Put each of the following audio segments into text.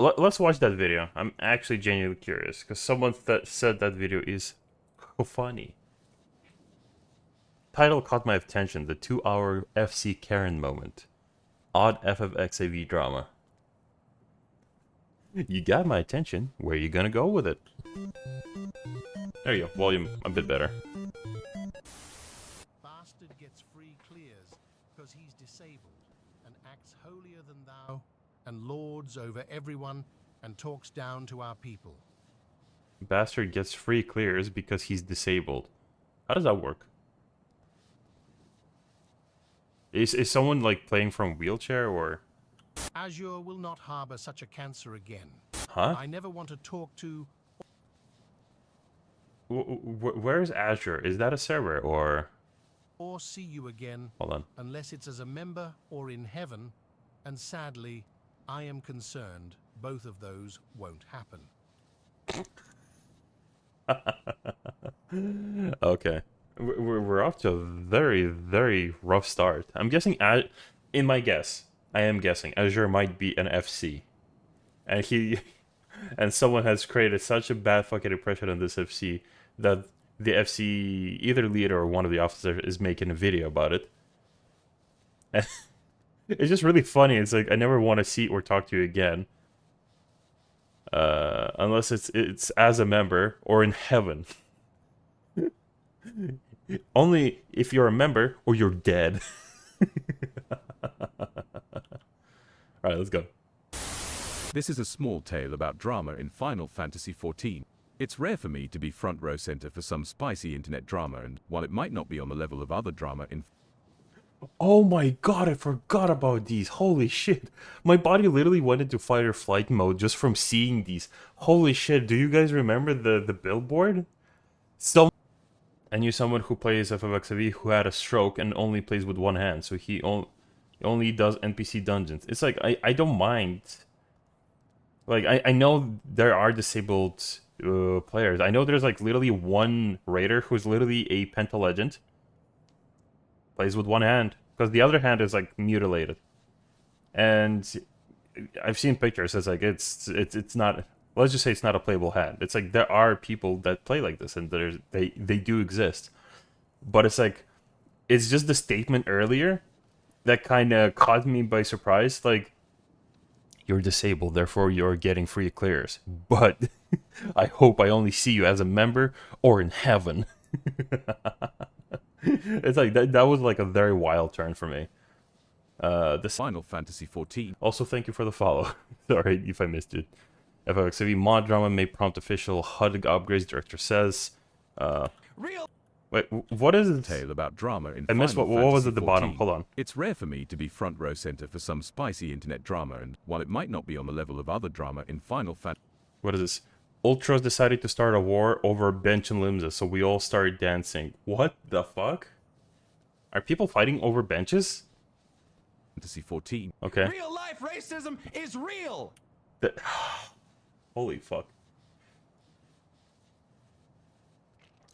Let's watch that video. I'm actually genuinely curious because someone said that video is funny. Title caught my attention: the 2-hour FC Karen moment. Odd FFXAV drama. You got my attention. Where you gonna go with it? There you go. Volume a bit better. Bastard gets free clears because he's disabled and acts holier than thou and lords over everyone and talks down to our people. Bastard gets free clears because he's disabled. How does that work? Is someone like playing from wheelchair or? Azure will not harbor such a cancer again. Huh? I never want to talk to Where's Azure? Is that a server or? or see you again. Hold on. Unless it's as a member or in heaven, and sadly, I am concerned both of those won't happen. Okay. We're off to a very, very rough start. I'm guessing, in my guess, I am guessing Azure might be an FC. And and someone has created such a bad fucking impression on this FC that the FC, either leader or one of the officers, is making a video about it. And it's just really funny. It's like, I never want to see or talk to you again. Unless it's as a member or in heaven. Only if you're a member or you're dead. Alright, let's go. This is a small tale about drama in Final Fantasy XIV. It's rare for me to be front row center for some spicy internet drama, and while it might not be on the level of other drama in... Oh my god, I forgot about these. Holy shit. My body literally went into fight or flight mode just from seeing these. Holy shit, do you guys remember the billboard? I knew someone who plays FFXV who had a stroke and only plays with one hand, so he only does NPC dungeons. It's like, I don't mind. Like, I know there are disabled players. I know there's like literally one raider who's literally a Penta Legend. Plays with one hand, because the other hand is like mutilated. And I've seen pictures, it's like, it's not... Let's just say it's not a playable hand. It's like there are people that play like this, and they do exist. But it's like, it's just the statement earlier that kind of caught me by surprise. Like, you're disabled, therefore you're getting free clears. But I hope I only see you as a member or in heaven. It's like that was like a very wild turn for me. This Final Fantasy XIV. Also, thank you for the follow. Sorry if I missed it. FXV mod drama may prompt official HUD upgrades, director says. Wait, what is it? Tale about drama in I missed Final what was Fantasy at the bottom? XIV. Hold on. It's rare for me to be front row center for some spicy internet drama, and while it might not be on the level of other drama in Final Fantasy... What is this? Ultras decided to start a war over bench and limbs, so we all started dancing. What the fuck? Are people fighting over benches? Fantasy XIV. Okay. Real life racism is real. Holy fuck.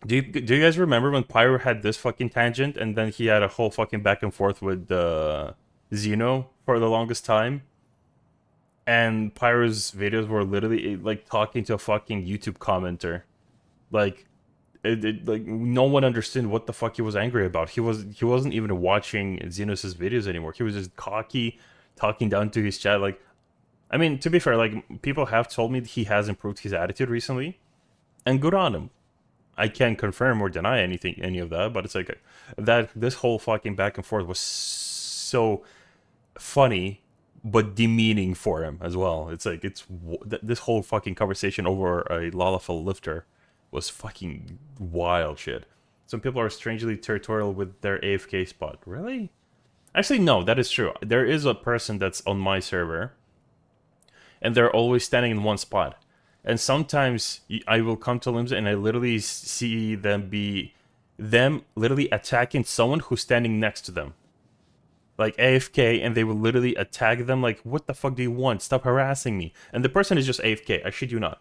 Do you guys remember when Pyro had this fucking tangent and then he had a whole fucking back and forth with Xeno for the longest time? And Pyro's videos were literally like talking to a fucking YouTube commenter. Like, like no one understood what the fuck he was angry about. He wasn't even watching Xenos' videos anymore. He was just cocky, talking down to his chat. Like, I mean, to be fair, like, people have told me that he has improved his attitude recently, and good on him. I can't confirm or deny any of that, but it's like that this whole fucking back and forth was so funny, but demeaning for him as well. It's like this whole fucking conversation over a Lalafell lifter was fucking wild shit. Some people are strangely territorial with their AFK spot. Really? Actually, no, that is true. There is a person that's on my server, and they're always standing in one spot. And sometimes I will come to Limbs and I literally see them literally attacking someone who's standing next to them. Like AFK, and they will literally attack them like, what the fuck do you want? Stop harassing me. And the person is just AFK, I shit you not.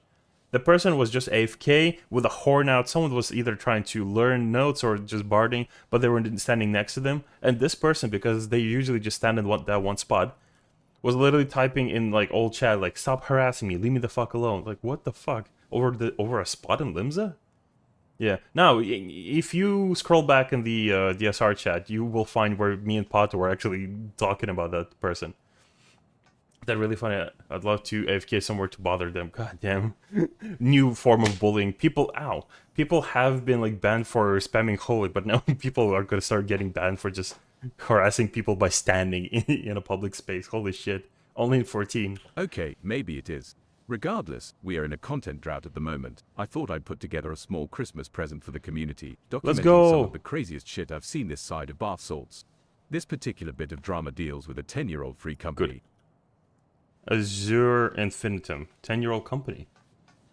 The person was just AFK with a horn out. Someone was either trying to learn notes or just barding, but they were standing next to them. And this person, because they usually just stand in that one spot, was literally typing in like old chat, like, stop harassing me, leave me the fuck alone. Like, what the fuck? Over a spot in Limsa? Yeah. Now, if you scroll back in the DSR chat, you will find where me and Pato were actually talking about that person. That really funny. I'd love to AFK somewhere to bother them. God damn. New form of bullying. People have been like banned for spamming holy, but now people are gonna start getting banned for just harassing people by standing in a public space. Holy shit. Only in 14. Okay, maybe it is. Regardless, we are in a content drought at the moment. I thought I'd put together a small Christmas present for the community, documenting go. some of the craziest shit I've seen this side of bath salts. This particular bit of drama deals with a 10-year-old free company. Good. Azure Infinitum. 10-year-old company.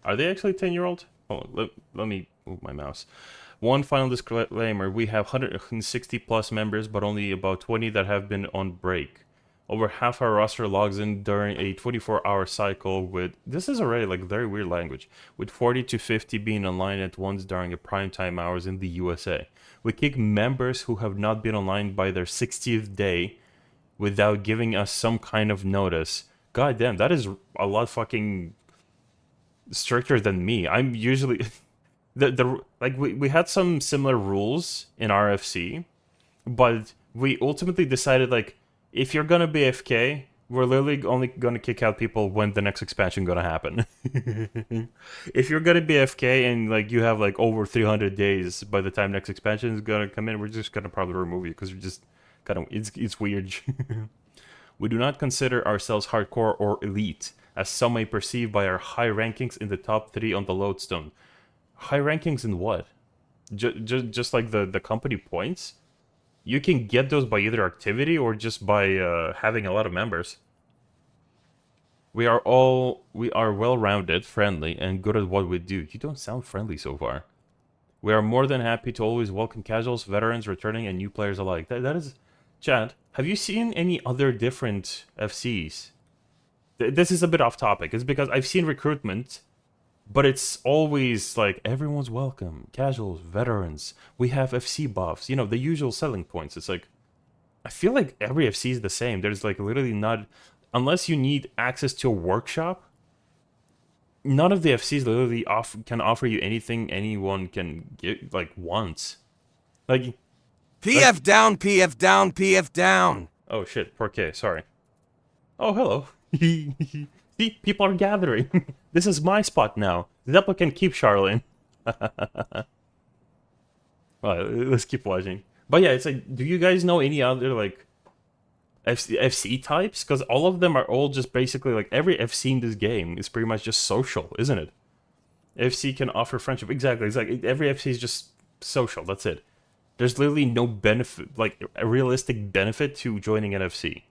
Are they actually 10-year-old? Oh, let me move my mouse. One final disclaimer. We have 160 plus members, but only about 20 that have been on break. Over half our roster logs in during a 24-hour cycle with... This is already like very weird language. With 40 to 50 being online at once during a prime time hours in the USA. We kick members who have not been online by their 60th day without giving us some kind of notice. God damn, that is a lot fucking stricter than me. I'm usually... we had some similar rules in RFC, but we ultimately decided, like, if you're gonna be AFK, we're literally only gonna kick out people when the next expansion gonna happen. If you're gonna be AFK and like you have like over 300 days by the time next expansion is gonna come in, we're just gonna probably remove you because you're just kind of it's weird. We do not consider ourselves hardcore or elite, as some may perceive by our high rankings in the top 3 on the lodestone. High rankings in what? Just like the company points? You can get those by either activity or just by having a lot of members. We are well-rounded, friendly, and good at what we do. You don't sound friendly so far. We are more than happy to always welcome casuals, veterans, returning, and new players alike. That is... Chad, have you seen any other different FCs? This is a bit off topic. It's because I've seen recruitment, but it's always like, everyone's welcome. Casuals, veterans, we have FC buffs. You know, the usual selling points. It's like, I feel like every FC is the same. There's like literally not... Unless you need access to a workshop, none of the FCs literally can offer you anything anyone can get, like, once. Like... PF down, PF down, PF down. Oh shit, 4K, sorry. Oh, hello. See, people are gathering. This is my spot now. Zeppo can keep Charlene. Well, let's keep watching. But yeah, it's like, do you guys know any other, like, FC types? Because all of them are all just basically, like, every FC in this game is pretty much just social, isn't it? FC can offer friendship. Exactly. It's like, every FC is just social, that's it. There's literally no benefit, like, a realistic benefit to joining an FC.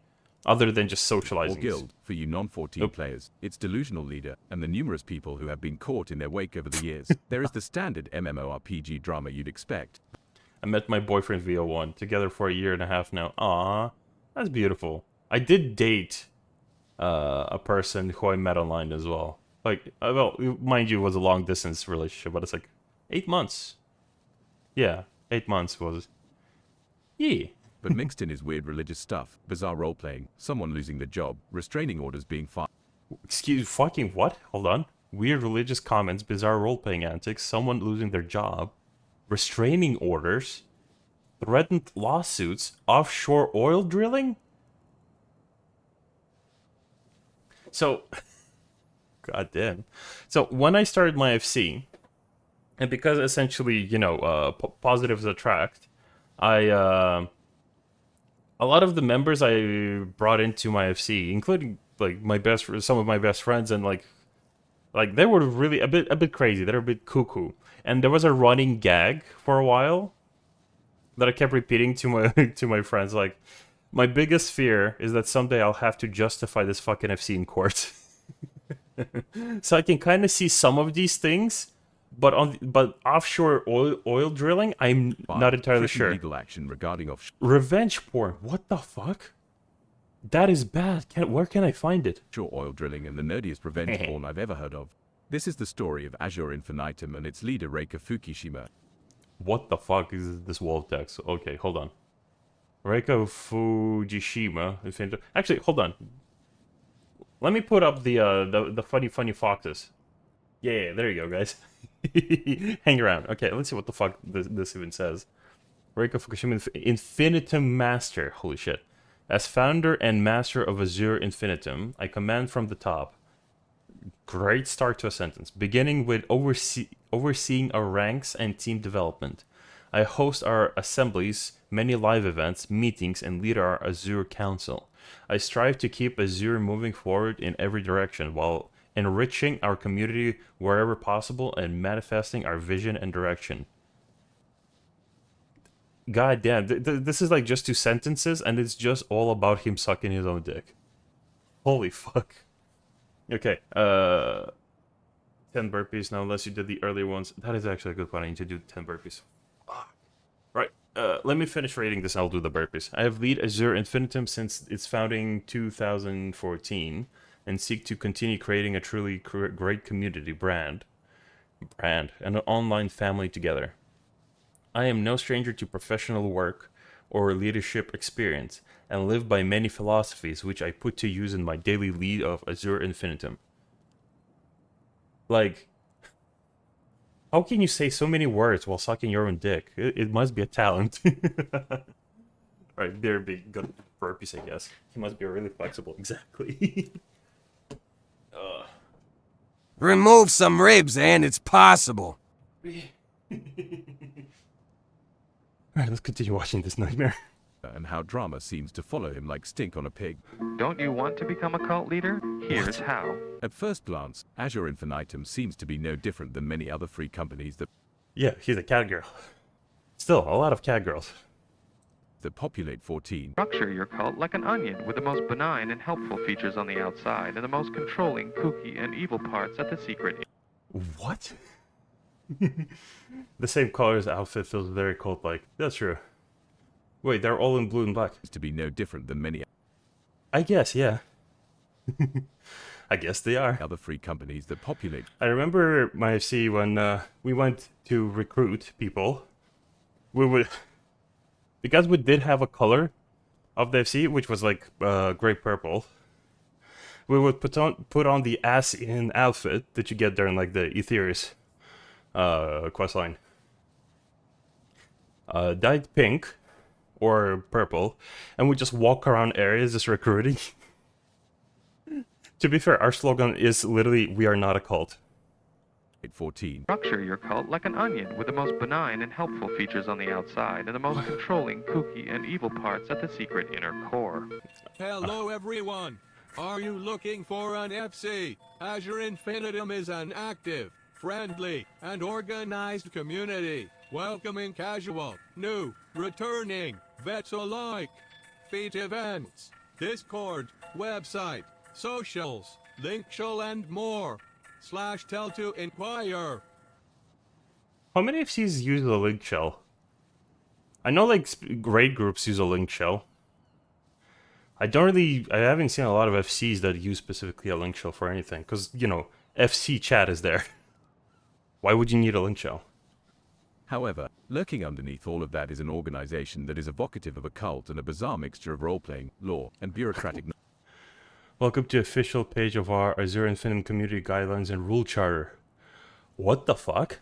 Other than just socializing. Or guild, for you non-14 players, its delusional leader, and the numerous people who have been caught in their wake over the years. There is the standard MMORPG drama you'd expect. I met my boyfriend via one, together for a year and a half now. Aww, that's beautiful. I did date a person who I met online as well. Like, well, mind you, it was a long-distance relationship, but it's like 8 months. Yeah, 8 months was... Yeah. But mixed in is weird religious stuff, bizarre role-playing, someone losing their job, restraining orders being filed. Excuse, fucking what? Hold on. Weird religious comments, bizarre role-playing antics, someone losing their job, restraining orders, threatened lawsuits, offshore oil drilling? So, goddamn. So, when I started my FC, and because essentially, you know, positives attract, a lot of the members I brought into my FC, including like some of my best friends, and like they were really a bit crazy. They're a bit cuckoo, and there was a running gag for a while that I kept repeating to my friends. Like, my biggest fear is that someday I'll have to justify this fucking FC in court. So I can kind of see some of these things. But offshore oil drilling, I'm not entirely sure. Legal action regarding offshore Revenge porn. What the fuck? That is bad. Where can I find it? oil drilling and the nerdiest revenge porn I've ever heard of. This is the story of Azure Infinitum and its leader Reika Fukushima. What the fuck is this wall text? Okay, hold on. Reika Fujishima. Actually, hold on. Let me put up the funny foxes. Yeah, there you go, guys. Hang around. Okay, let's see what the fuck this even says. Reiko Fukushima Infinitum Master. Holy shit. As founder and master of Azure Infinitum, I command from the top. Great start to a sentence. Beginning with overseeing our ranks and team development. I host our assemblies, many live events, meetings, and lead our Azure Council. I strive to keep Azure moving forward in every direction while enriching our community wherever possible and manifesting our vision and direction. God damn, this is like just 2 sentences, and it's just all about him sucking his own dick. Holy fuck. Okay, 10 burpees now, unless you did the earlier ones. That is actually a good one. I need to do 10 burpees. Right, let me finish reading this and I'll do the burpees. I have lead Azure Infinitum since its founding 2014 and seek to continue creating a truly great community brand and an online family together. I am no stranger to professional work or leadership experience and live by many philosophies which I put to use in my daily lead of Azure Infinitum. Like, how can you say so many words while sucking your own dick? It must be a talent. Right, there be good burpees, I guess. He must be really flexible. Exactly. Remove some ribs and it's possible. Alright, let's continue watching this nightmare. And how drama seems to follow him like stink on a pig. Don't you want to become a cult leader? Here's how. At first glance, Azure Infinitum seems to be no different than many other free companies Yeah, he's a cat girl. Still, a lot of cat girls. that populate 14. Structure your cult like an onion with the most benign and helpful features on the outside and the most controlling, kooky, and evil parts at the secret. What? The same color as outfit feels very cult-like. That's true. Wait, they're all in blue and black. To be no different than many I guess, yeah. I guess they are. other free companies that populate. I remember my FC when we went to recruit people. We would, because we did have a color of the FC, which was like gray purple. We would put on the ass-in outfit that you get during like the Aetherius questline. Dyed pink or purple, and we just walk around areas just recruiting. To be fair, our slogan is literally, "We are not a cult." 14. Structure your cult like an onion with the most benign and helpful features on the outside and the most controlling, kooky, and evil parts at the secret inner core. Hello everyone! Are you looking for an FC? Azure Infinitum is an active, friendly, and organized community, welcoming casual, new, returning, vets alike. Feat events, Discord, website, socials, Linkshell and more. /tell to inquire. How many FCs use a link shell? I know like raid groups use a link shell. I haven't seen a lot of FCs that use specifically a link shell for anything, because, you know, FC chat is there. Why would you need a link shell? However, lurking underneath all of that is an organization that is evocative of a cult and a bizarre mixture of role-playing, law, and bureaucratic. Welcome to the official page of our Azure Infinitum Community Guidelines and Rule Charter. What the fuck?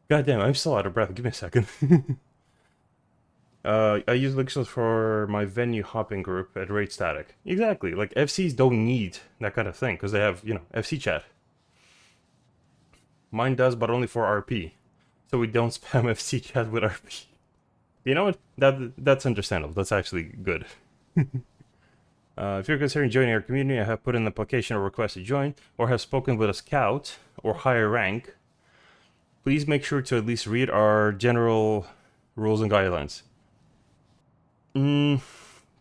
Goddamn, I'm still out of breath. Give me a second. I use Linkshell for my venue hopping group at Raid Static. Exactly. Like, FCs don't need that kind of thing, because they have, you know, FC chat. Mine does, but only for RP. So we don't spam FC chat with RP. You know what? That's understandable. That's actually good. If you're considering joining our community, I have put in an application or request to join, or have spoken with a scout or higher rank. Please make sure to at least read our general rules and guidelines.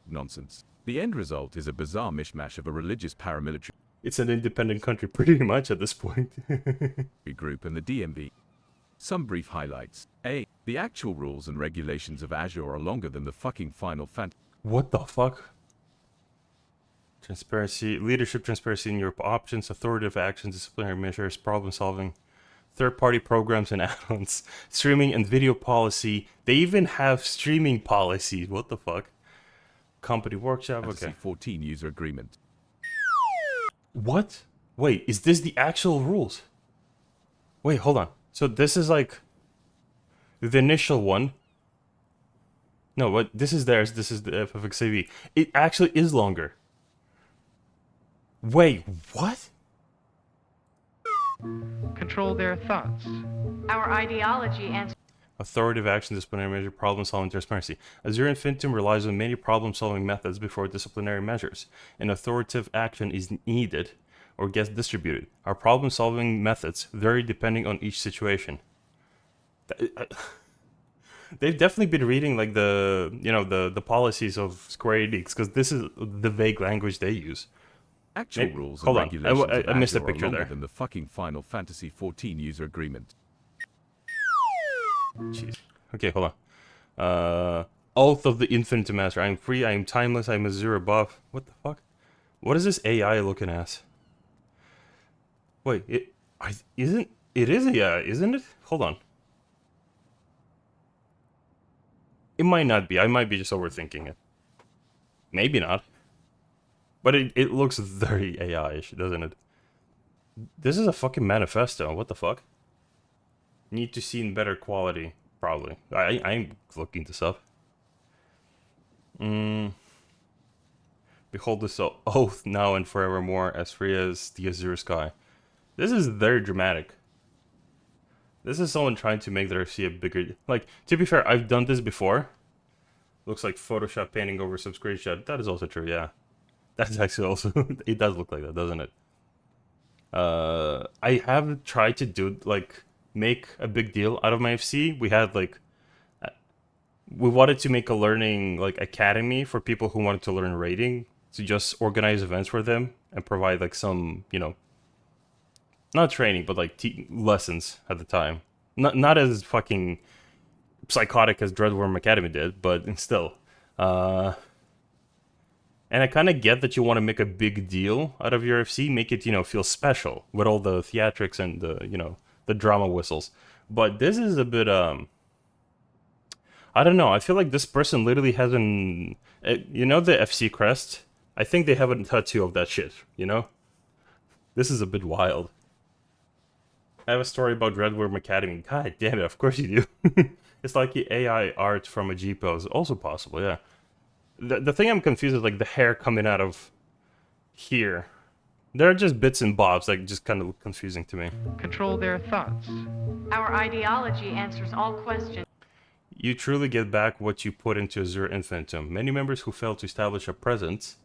Nonsense. The end result is a bizarre mishmash of a religious paramilitary It's an independent country pretty much at this point. group and the DMV. Some brief highlights. A. The actual rules and regulations of Azure are longer than the fucking Final Fantasy. What the fuck? Transparency, leadership, transparency in your options, authoritative actions, disciplinary measures, problem solving, third-party programs and add-ons, streaming and video policy. They even have streaming policies. What the fuck? Company workshop. Okay. 14 user agreement. What? Wait, is this the actual rules? Wait, hold on. So this is like the initial one. No, what? This is theirs. This is the FFXAV. It actually is longer. Wait, what? Control their thoughts. Our ideology and Authoritative action, disciplinary measure, problem-solving, transparency. Azure Infinitum relies on many problem-solving methods before disciplinary measures. An authoritative action is needed or gets distributed. Our problem-solving methods vary depending on each situation. They've definitely been reading like the policies of Square Enix, because this is the vague language they use. Actual rules hold and on. regulations I missed a of Azure are picture longer there. than the fucking Final Fantasy 14 user agreement. Jeez. Okay, hold on. Oath of the Infinite Master. I am free, I am timeless, I am Azure above. What the fuck? What is this AI looking at? Wait, it is AI, isn't it? Hold on. It might not be. I might be just overthinking it. Maybe not. But it looks very AI-ish, doesn't it? This is a fucking manifesto. What the fuck? Need to see in better quality. Probably. I'm looking this up. Behold this oath now and forevermore, as free as the azure sky. This is very dramatic. This is someone trying to make their FC a bigger... Like, to be fair, I've done this before. Looks like Photoshop painting over some screenshot. That is also true, yeah. That's actually also... It does look like that, doesn't it? I have tried to do, like, make a big deal out of my FC. We had, like... We wanted to make a learning, like, academy for people who wanted to learn raiding. To just organize events for them and provide, like, some, you know... Not training, but, like, lessons at the time. Not as fucking psychotic as Dreadworm Academy did, but still. And I kind of get that you want to make a big deal out of your FC, make it, you know, feel special with all the theatrics and the, you know, the drama whistles. But this is a bit, I don't know. I feel like this person literally has an, you know, the FC crest? I think they have a tattoo of that shit, you know? This is a bit wild. I have a story about Dreadworm Academy. God damn it, of course you do. It's like the AI art from a G-Pose. Also possible, yeah. The thing I'm confused is like the hair coming out of here. There are just bits and bobs, like just kind of confusing to me. Control their thoughts. our ideology answers all questions. You truly get back what you put into Azure Infinitum. Many members who fail to establish a presence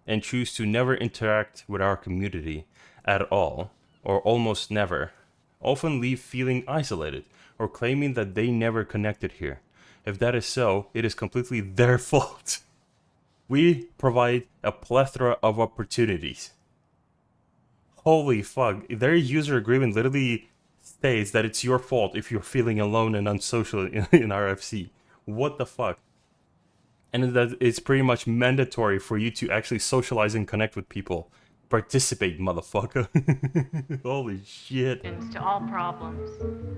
and choose to never interact with our community at all, or almost never, often leave feeling isolated or claiming that they never connected here. If that is so, it is completely their fault. We provide a plethora of opportunities. Holy fuck. Their user agreement literally states that it's your fault if you're feeling alone and unsocial in RFC. What the fuck? And that it's pretty much mandatory for you to actually socialize and connect with people. Participate, motherfucker. Holy shit. To all problems.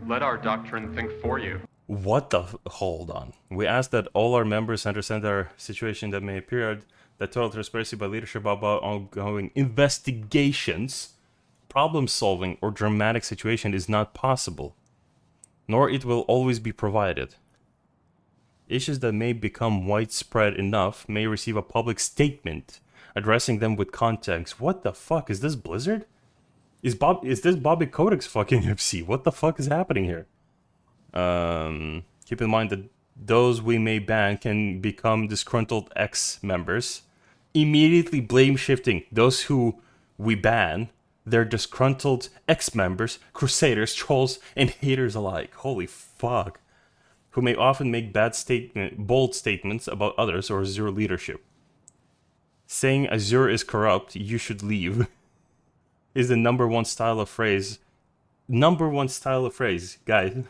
Let our doctrine think for you. What the... Hold on. We ask that all our members understand our situation that may appear, that total transparency by leadership about ongoing investigations, problem solving, or dramatic situation is not possible, nor it will always be provided. Issues that may become widespread enough may receive a public statement addressing them with context. What the fuck? Is this Blizzard? Is this Bobby Kodak's fucking FC? What the fuck is happening here? Keep in mind that those we may ban can become disgruntled ex-members. Immediately blame shifting those who we ban. They're disgruntled ex-members, crusaders, trolls, and haters alike. Holy fuck. Who may often make bold statements about others or Azure leadership. Saying Azure is corrupt, you should leave, is the number one style of phrase. Guys.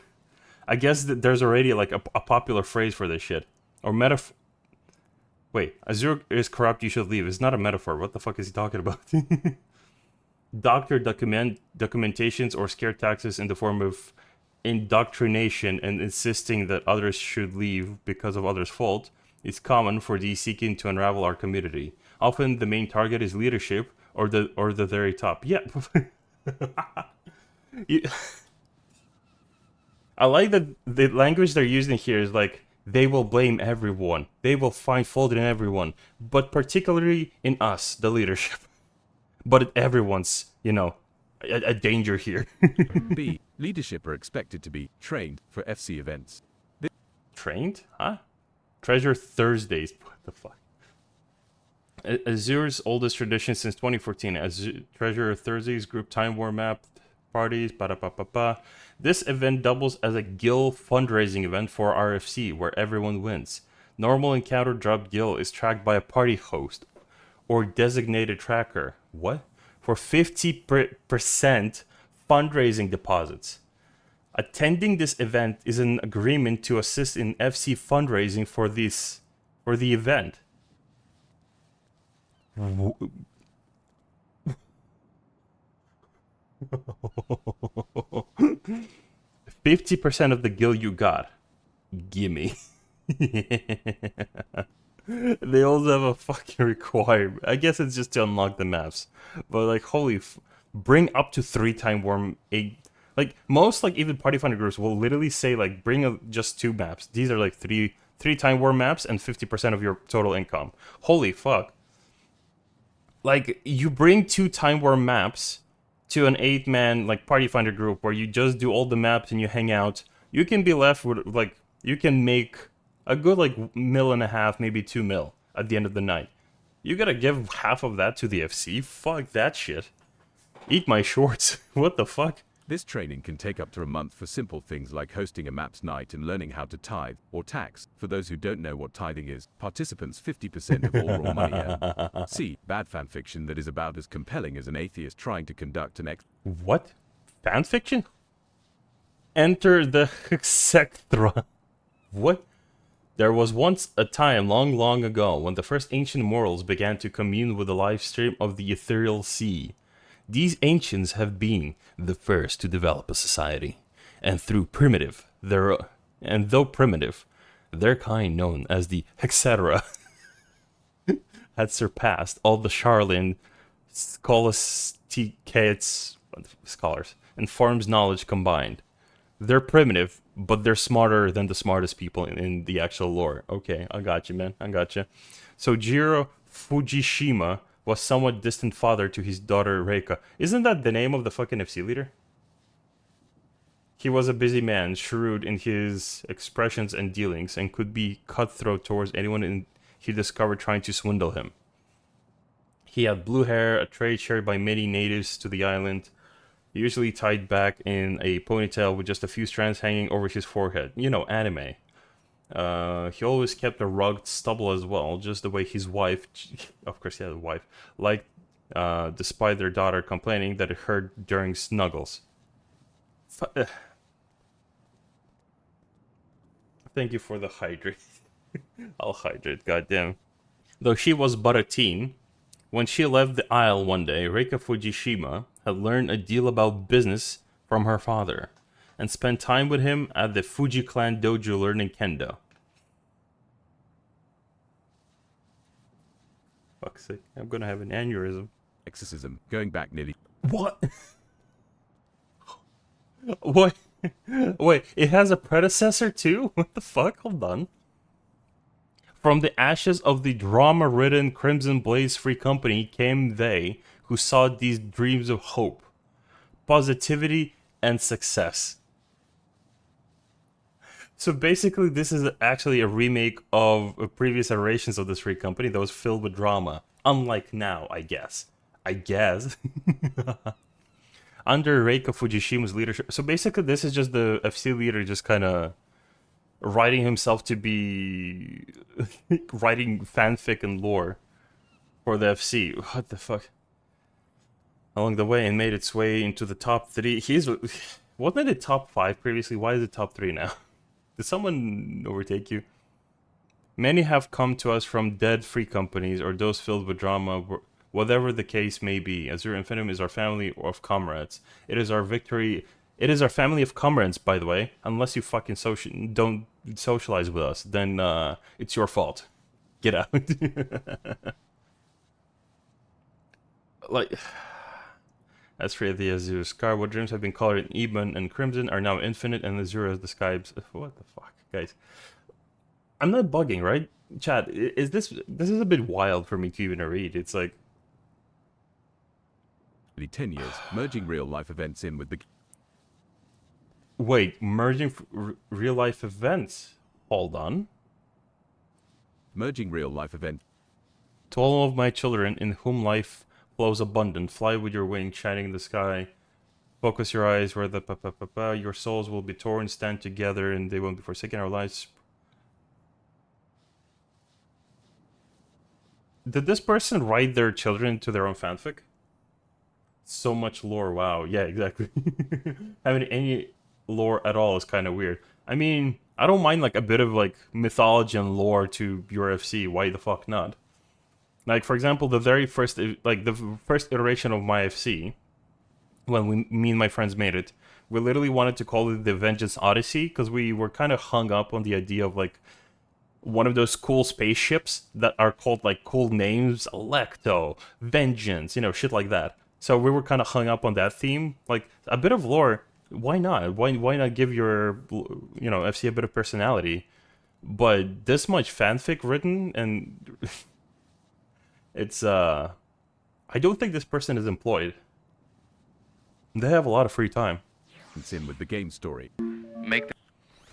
I guess that there's already like a popular phrase for this shit. Or metaphor. Wait, Azure is corrupt, you should leave. It's not a metaphor. What the fuck is he talking about? Doctor documentations or scare tactics in the form of indoctrination and insisting that others should leave because of others' fault is common for these seeking to unravel our community. Often the main target is leadership or the very top. Yeah. You- I like that the language they're using here is like they will blame everyone. They will find fault in everyone, but particularly in us, the leadership. But everyone's, a danger here. B. Leadership are expected to be trained for FC events. Trained? Huh? Treasure Thursdays. What the fuck? Azure's oldest tradition since 2014. Treasure Thursdays group time war map parties. Ba-da-ba-ba-ba. This event doubles as a guild fundraising event for RFC, where everyone wins. Normal encounter drop guild is tracked by a party host or designated tracker. What? For 50% fundraising deposits. Attending this event is an agreement to assist in FC fundraising for the event. 50% of the guild you got. Gimme. They also have a fucking requirement. I guess it's just to unlock the maps. But like, bring up to 3 time war 8. Like, most, like, even party finder groups will literally say, like, bring just 2 maps. These are, like, 3 time war maps and 50% of your total income. Holy fuck. Like, you bring 2 time war maps to an 8-man, like, party finder group where you just do all the maps and you hang out. You can be left with, like, you can make a good, like, $1.5 million, maybe $2 million at the end of the night. You gotta give half of that to the FC? Fuck that shit. Eat my shorts. What the fuck? This training can take up to a month for simple things like hosting a maps night and learning how to tithe, or tax. For those who don't know what tithing is, participants 50% of all raw money earned. C. Bad fanfiction that is about as compelling as an atheist trying to conduct an What? Fanfiction? Enter the Hexectra. What? There was once a time long, long ago when the first ancient mortals began to commune with the live stream of the ethereal sea. These ancients have been the first to develop a society, and though primitive, their kind known as the Hexera had surpassed all the Charlene scholasticates scholars and forms knowledge combined. They're primitive, but they're smarter than the smartest people in the actual lore. Okay, I got you, man. I got you. So Jiro Fujishima was somewhat distant father to his daughter Reika. Isn't that the name of the fucking FC leader? He was a busy man, shrewd in his expressions and dealings, and could be cutthroat towards anyone he discovered trying to swindle him. He had blue hair, a trait shared by many natives to the island, usually tied back in a ponytail with just a few strands hanging over his forehead. You know, anime. He always kept a rugged stubble as well, just the way his wife, of course he had a wife, liked, despite their daughter complaining that it hurt during snuggles. Thank you for the hydrate. I'll hydrate, goddamn. Though she was but a teen, when she left the isle one day, Reika Fujishima had learned a deal about business from her father, and spent time with him at the Fuji Clan dojo learning kendo. Fuck's sake, I'm gonna have an aneurysm. exorcism, going back nearly. What? What? Wait, it has a predecessor too? What the fuck? Hold on. From the ashes of the drama-ridden Crimson Blaze Free Company came they who saw these dreams of hope, positivity, and success. So basically, this is actually a remake of previous iterations of this free company that was filled with drama. Unlike now, I guess. Under Reika Fujishima's leadership. So basically, this is just the FC leader just kind of writing himself to be writing fanfic and lore for the FC. What the fuck? Along the way, and made its way into the top 3. Wasn't it top 5 previously? Why is it top 3 now? Did someone overtake you? Many have come to us from dead free companies or those filled with drama, whatever the case may be. Azure Infinitum is our family of comrades. It is our victory. It is our family of comrades, by the way. Unless you fucking don't socialize with us, then it's your fault. Get out. like, as for the Azure Scar, what dreams have been colored in Ebon and Crimson are now infinite, and Azure is the skies. What the fuck, guys? I'm not bugging, right? Chat, is this is a bit wild for me to even read. It's like 10 years, merging real-life events in with the... Wait, merging real-life events? Hold on. Merging real-life events. To all of my children in whom life flows abundant, fly with your wings shining in the sky. Focus your eyes where the your souls will be torn, stand together, and they won't be forsaken. Our lives. Did this person write their children to their own fanfic? So much lore, wow. Yeah, exactly. Having any lore at all is kind of weird. I mean, I don't mind like a bit of like mythology and lore to your FC. Why the fuck not? Like, for example, the very first, like the first iteration of my FC, when me and my friends made it, we literally wanted to call it the Vengeance Odyssey because we were kind of hung up on the idea of like one of those cool spaceships that are called like cool names, Electo, Vengeance, you know, shit like that. So we were kind of hung up on that theme. Like, a bit of lore, why not? Why not give your, you know, FC a bit of personality? But this much fanfic written, and it's, I don't think this person is employed. They have a lot of free time. In with the game story.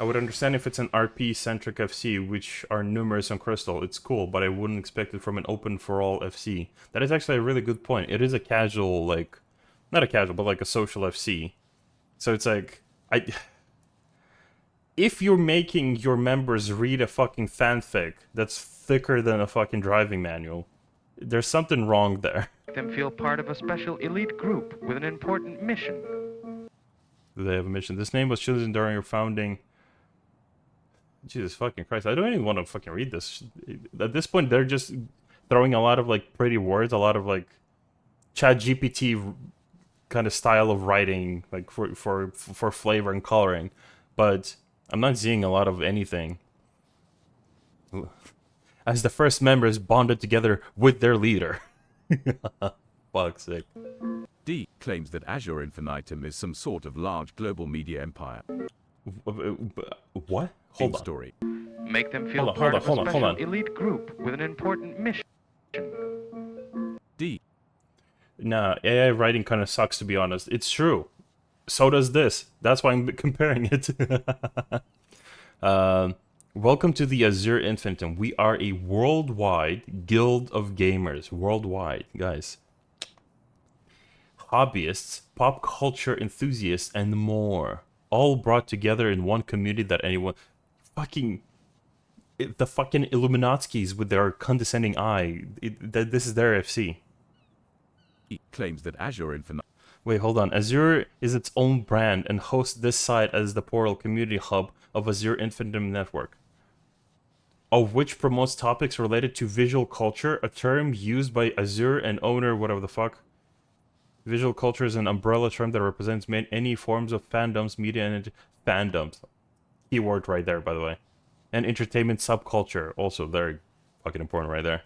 I would understand if it's an RP-centric FC, which are numerous on Crystal. It's cool, but I wouldn't expect it from an open-for-all FC. That is actually a really good point. It is a casual, like... Not a casual, but like a social FC. So it's like... If you're making your members read a fucking fanfic that's thicker than a fucking driving manual, there's something wrong there. Make them feel part of a special elite group with an important mission. Do they have a mission? This name was chosen during your founding... Jesus fucking Christ, I don't even want to fucking read this. At this point, they're just throwing a lot of, like, pretty words, a lot of, like, ChatGPT kind of style of writing, like, for flavor and coloring. But I'm not seeing a lot of anything. As the first members bonded together with their leader. Fuck's sake. D claims that Azure Infinitum is some sort of large global media empire. What? Hold on. Story. Make them feel part of a special elite group with an important mission. D. Nah, AI writing kind of sucks, to be honest. It's true. So does this. That's why I'm comparing it. Welcome to the Azure Infinitum. We are a worldwide guild of gamers. Worldwide, guys. Hobbyists, pop culture enthusiasts, and more. All brought together in one community that anyone... Fucking... The fucking Illuminatskis with their condescending eye. This is their FC. He claims that Azure Infinitum... Wait, hold on. Azure is its own brand and hosts this site as the portal community hub of Azure Infinitum Network, of which promotes topics related to visual culture, a term used by Azure and owner whatever the fuck. Visual culture is an umbrella term that represents any forms of fandoms, media, and fandoms. Keyword right there, by the way. And entertainment subculture, also very fucking important right there.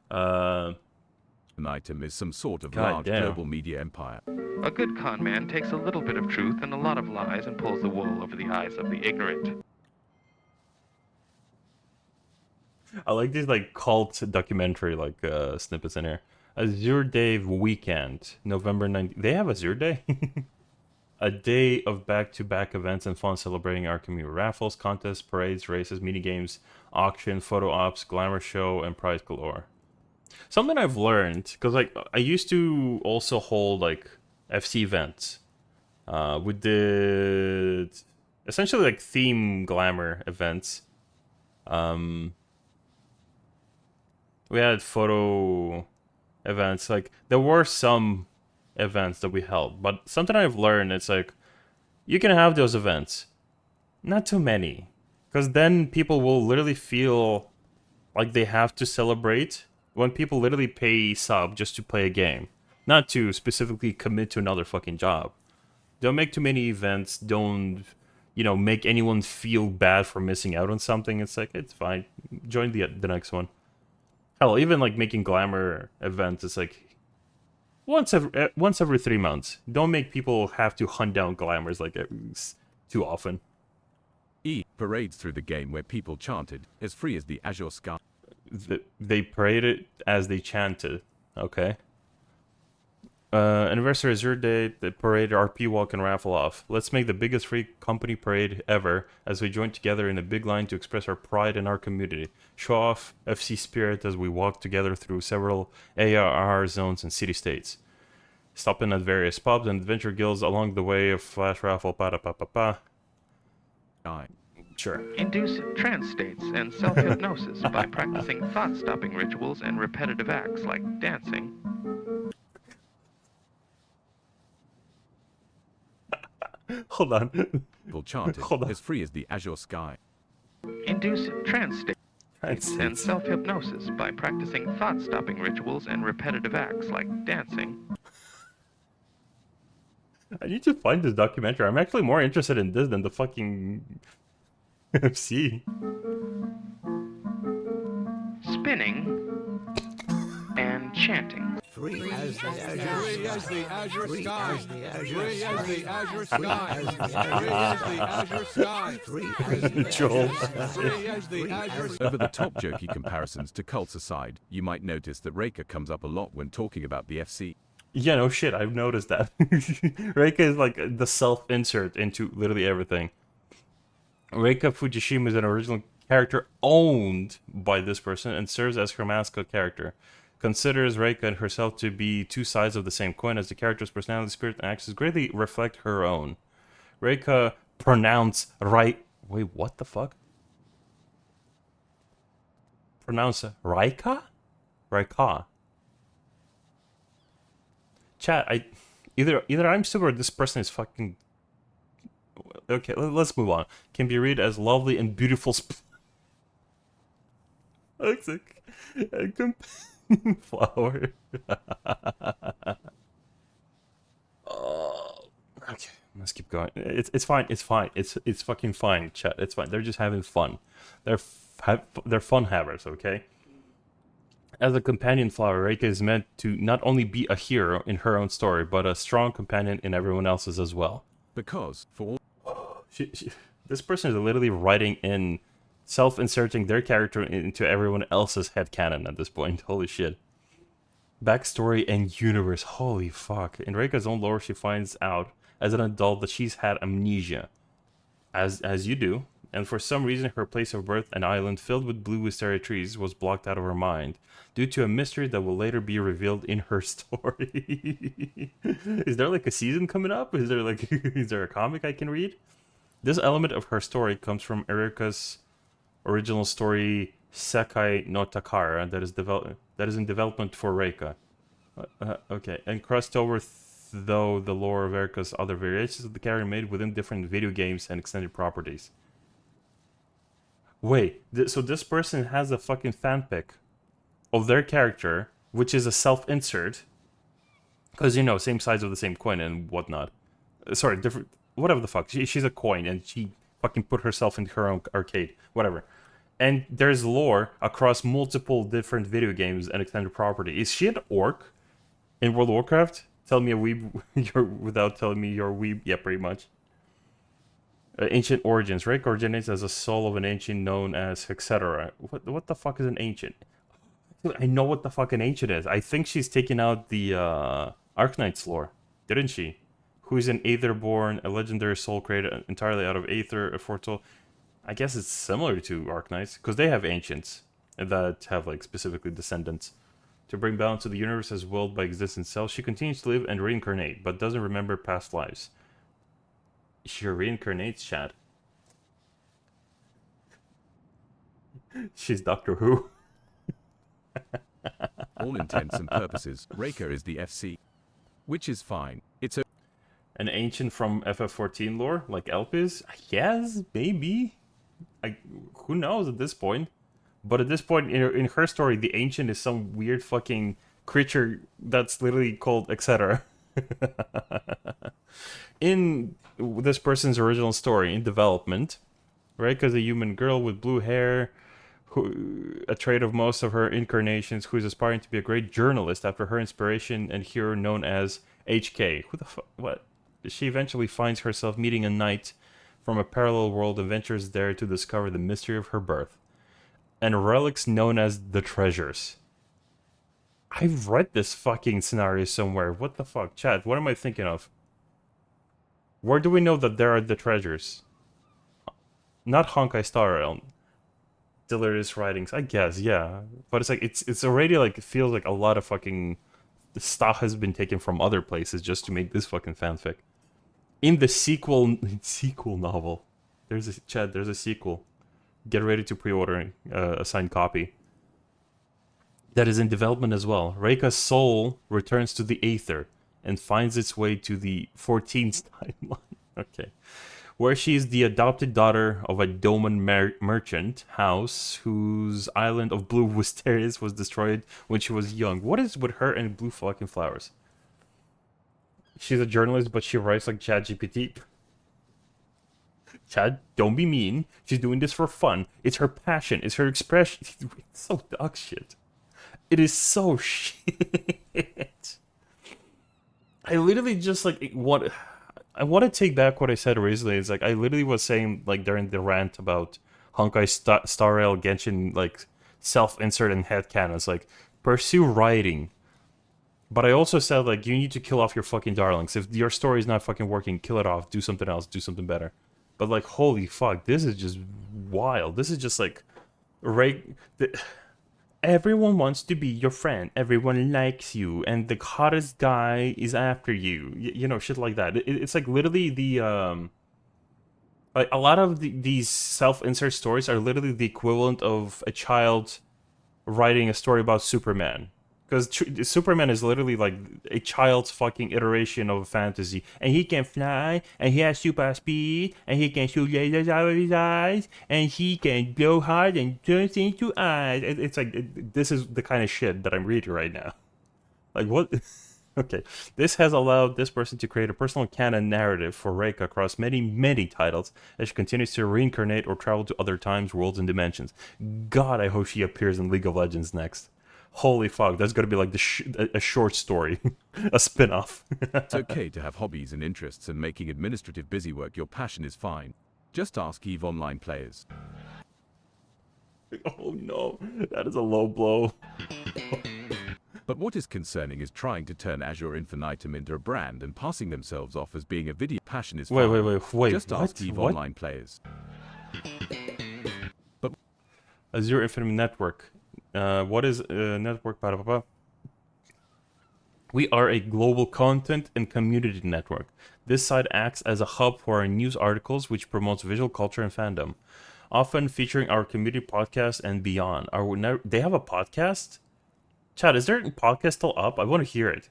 An item is some sort of large global media empire. A good con man takes a little bit of truth and a lot of lies and pulls the wool over the eyes of the ignorant. I like these like cult documentary like snippets in here. Azure Day weekend, November 9th. They have Azure Day? A day of back-to-back events and fun celebrating our community. Raffles, contests, parades, races, mini-games, auction, photo ops, glamour show, and prize galore. Something I've learned, because like I used to also hold like FC events. We did essentially like theme glamour events. We had photo events. Like there were some events that we held, but something I've learned, it's like you can have those events, not too many, because then people will literally feel like they have to celebrate when people literally pay sub just to play a game, not to specifically commit to another fucking job. Don't make too many events. Don't, you know, make anyone feel bad for missing out on something. It's like, it's fine. Join the next one. Hell, even like making glamour events, it's like, once every 3 months. Don't make people have to hunt down glamours like too often. E. Parades through the game where people chanted, as free as the azure sky. They paraded as they chanted. Okay. Anniversary is your date. The parade, RP walk, and raffle off. Let's make the biggest free company parade ever as we join together in a big line to express our pride in our community. Show off FC spirit as we walk together through several ARR zones and city-states. Stopping at various pubs and adventure guilds along the way of flash raffle. Pa-da-pa-pa-pa. Sure. Induce trance states and self-hypnosis by practicing thought-stopping rituals and repetitive acts like dancing. Hold on. People chanted, Hold on. as free as the azure sky. Induce trance states and self-hypnosis by practicing thought-stopping rituals and repetitive acts like dancing. I need to find this documentary. I'm actually more interested in this than the fucking FC. Spinning and chanting. Free as the azure sky. Free as the azure sky. Free as the azure sky. Free as the Joel. free as the azure sky. Over-the-top jokey comparisons to cults aside, you might notice that Reika comes up a lot when talking about the FC. Yeah, no shit, I've noticed that. Reika is like the self-insert into literally everything. Reika Fujishima is an original character owned by this person and serves as her mascot character. Considers Reika and herself to be two sides of the same coin, as the character's personality, spirit, and actions greatly reflect her own. Reika pronounce right... Wait, what the fuck? Pronounce Raika? Raika. Chat, either I'm stupid or this person is fucking... Okay, let's move on. Can be read as lovely and beautiful looks like a flower. Oh, okay, let's keep going. It's fine. It's fine. It's fucking fine, chat. It's fine. They're just having fun. They're fun havers, okay? As a companion flower, Reika is meant to not only be a hero in her own story, but a strong companion in everyone else's as well. Because, for all This person is literally writing in, self-inserting their character into everyone else's headcanon at this point. Holy shit. Backstory and universe. Holy fuck. In Reika's own lore, she finds out as an adult that she's had amnesia. As you do. And for some reason, her place of birth, an island filled with blue wisteria trees, was blocked out of her mind due to a mystery that will later be revealed in her story. Is there like a season coming up? Is there a comic I can read? This element of her story comes from Erika's original story, Sekai no Takara, that is in development for Reika. Okay, and crossed over though the lore of Erika's other variations of the character made within different video games and extended properties. Wait, so this person has a fucking fanfic of their character, which is a self-insert, because, you know, same sides of the same coin and whatnot. Sorry, different, whatever the fuck. She's a coin, and she fucking put herself into her own arcade, whatever. And there's lore across multiple different video games and extended property. Is she an orc in World of Warcraft? Tell me a weeb without telling me you're a weeb. Yeah, pretty much. Ancient origins. Reika originates as a soul of an ancient known as etc. What the fuck is an ancient? I know what the fuck an ancient is. I think she's taken out the Arknight's lore, didn't she? Who is an Aetherborn, a legendary soul created entirely out of Aether, a foretold. I guess it's similar to Arknights, because they have ancients that have like specifically descendants. To bring balance to the universe as willed by existence itself, she continues to live and reincarnate, but doesn't remember past lives. She reincarnates, chat. She's Doctor Who. all intents and purposes, Reika is the FC. Which is fine. It's an ancient from FF14 lore, like Elp is? Yes, maybe. Who knows at this point? But at this point, in her story, the ancient is some weird fucking creature that's literally called etc. In this person's original story, in development, Reika is a human girl with blue hair a trait of most of her incarnations, who is aspiring to be a great journalist after her inspiration and hero known as HK. Who the fuck? What? She eventually finds herself meeting a knight from a parallel world and ventures there to discover the mystery of her birth. And relics known as the treasures. I've read this fucking scenario somewhere. What the fuck? Chat, what am I thinking of? Where do we know that there are the treasures? Not Honkai Star Rail. Delirious Writings, I guess, yeah. But it's like, it's already like, it feels like a lot of fucking stuff has been taken from other places just to make this fucking fanfic. In the sequel novel. There's a sequel. Get ready to pre-order a signed copy. That is in development as well. Reika's soul returns to the Aether and finds its way to the 14th timeline. Okay. Where she is the adopted daughter of a Doman merchant house whose island of blue Wisterias was destroyed when she was young. What is with her and blue fucking flowers? She's a journalist, but she writes like ChatGPT. Chad, don't be mean. She's doing this for fun. It's her passion. It's her expression. It's so dog shit. It is so shit. I literally just like what I want to take back what I said originally. It's like I literally was saying like during the rant about Honkai Star Rail Genshin like self-insert and headcanon. It's like pursue writing. But I also said like you need to kill off your fucking darlings. If your story is not fucking working, kill it off. Do something else. Do something better. But like holy fuck, this is just wild. This is just like everyone wants to be your friend. Everyone likes you, and the hottest guy is after you. You know, shit like that. It's like literally the like a lot of these self-insert stories are literally the equivalent of a child writing a story about Superman. Because Superman is literally like a child's fucking iteration of a fantasy. And he can fly, and he has super speed, and he can shoot lasers out of his eyes, and he can blow hard and turn things to ice. It's like, this is the kind of shit that I'm reading right now. Like, what? Okay. This has allowed this person to create a personal canon narrative for Reika across many, many titles as she continues to reincarnate or travel to other times, worlds, and dimensions. God, I hope she appears in League of Legends next. Holy fuck, that's gonna be like a short story, a spin-off. It's okay to have hobbies and interests, and making administrative busy work your passion is fine. Just ask EVE Online players. Oh no, that is a low blow. But what is concerning is trying to turn Azure Infinitum into a brand and passing themselves off as being a video passion is fine. Wait. Just ask EVE Online players. But Azure Infinite Network. What is a network? We are a global content and community network. This site acts as a hub for our news articles, which promotes visual culture and fandom, often featuring our community podcast and beyond. They have a podcast? Chad, is their podcast still up? I want to hear it.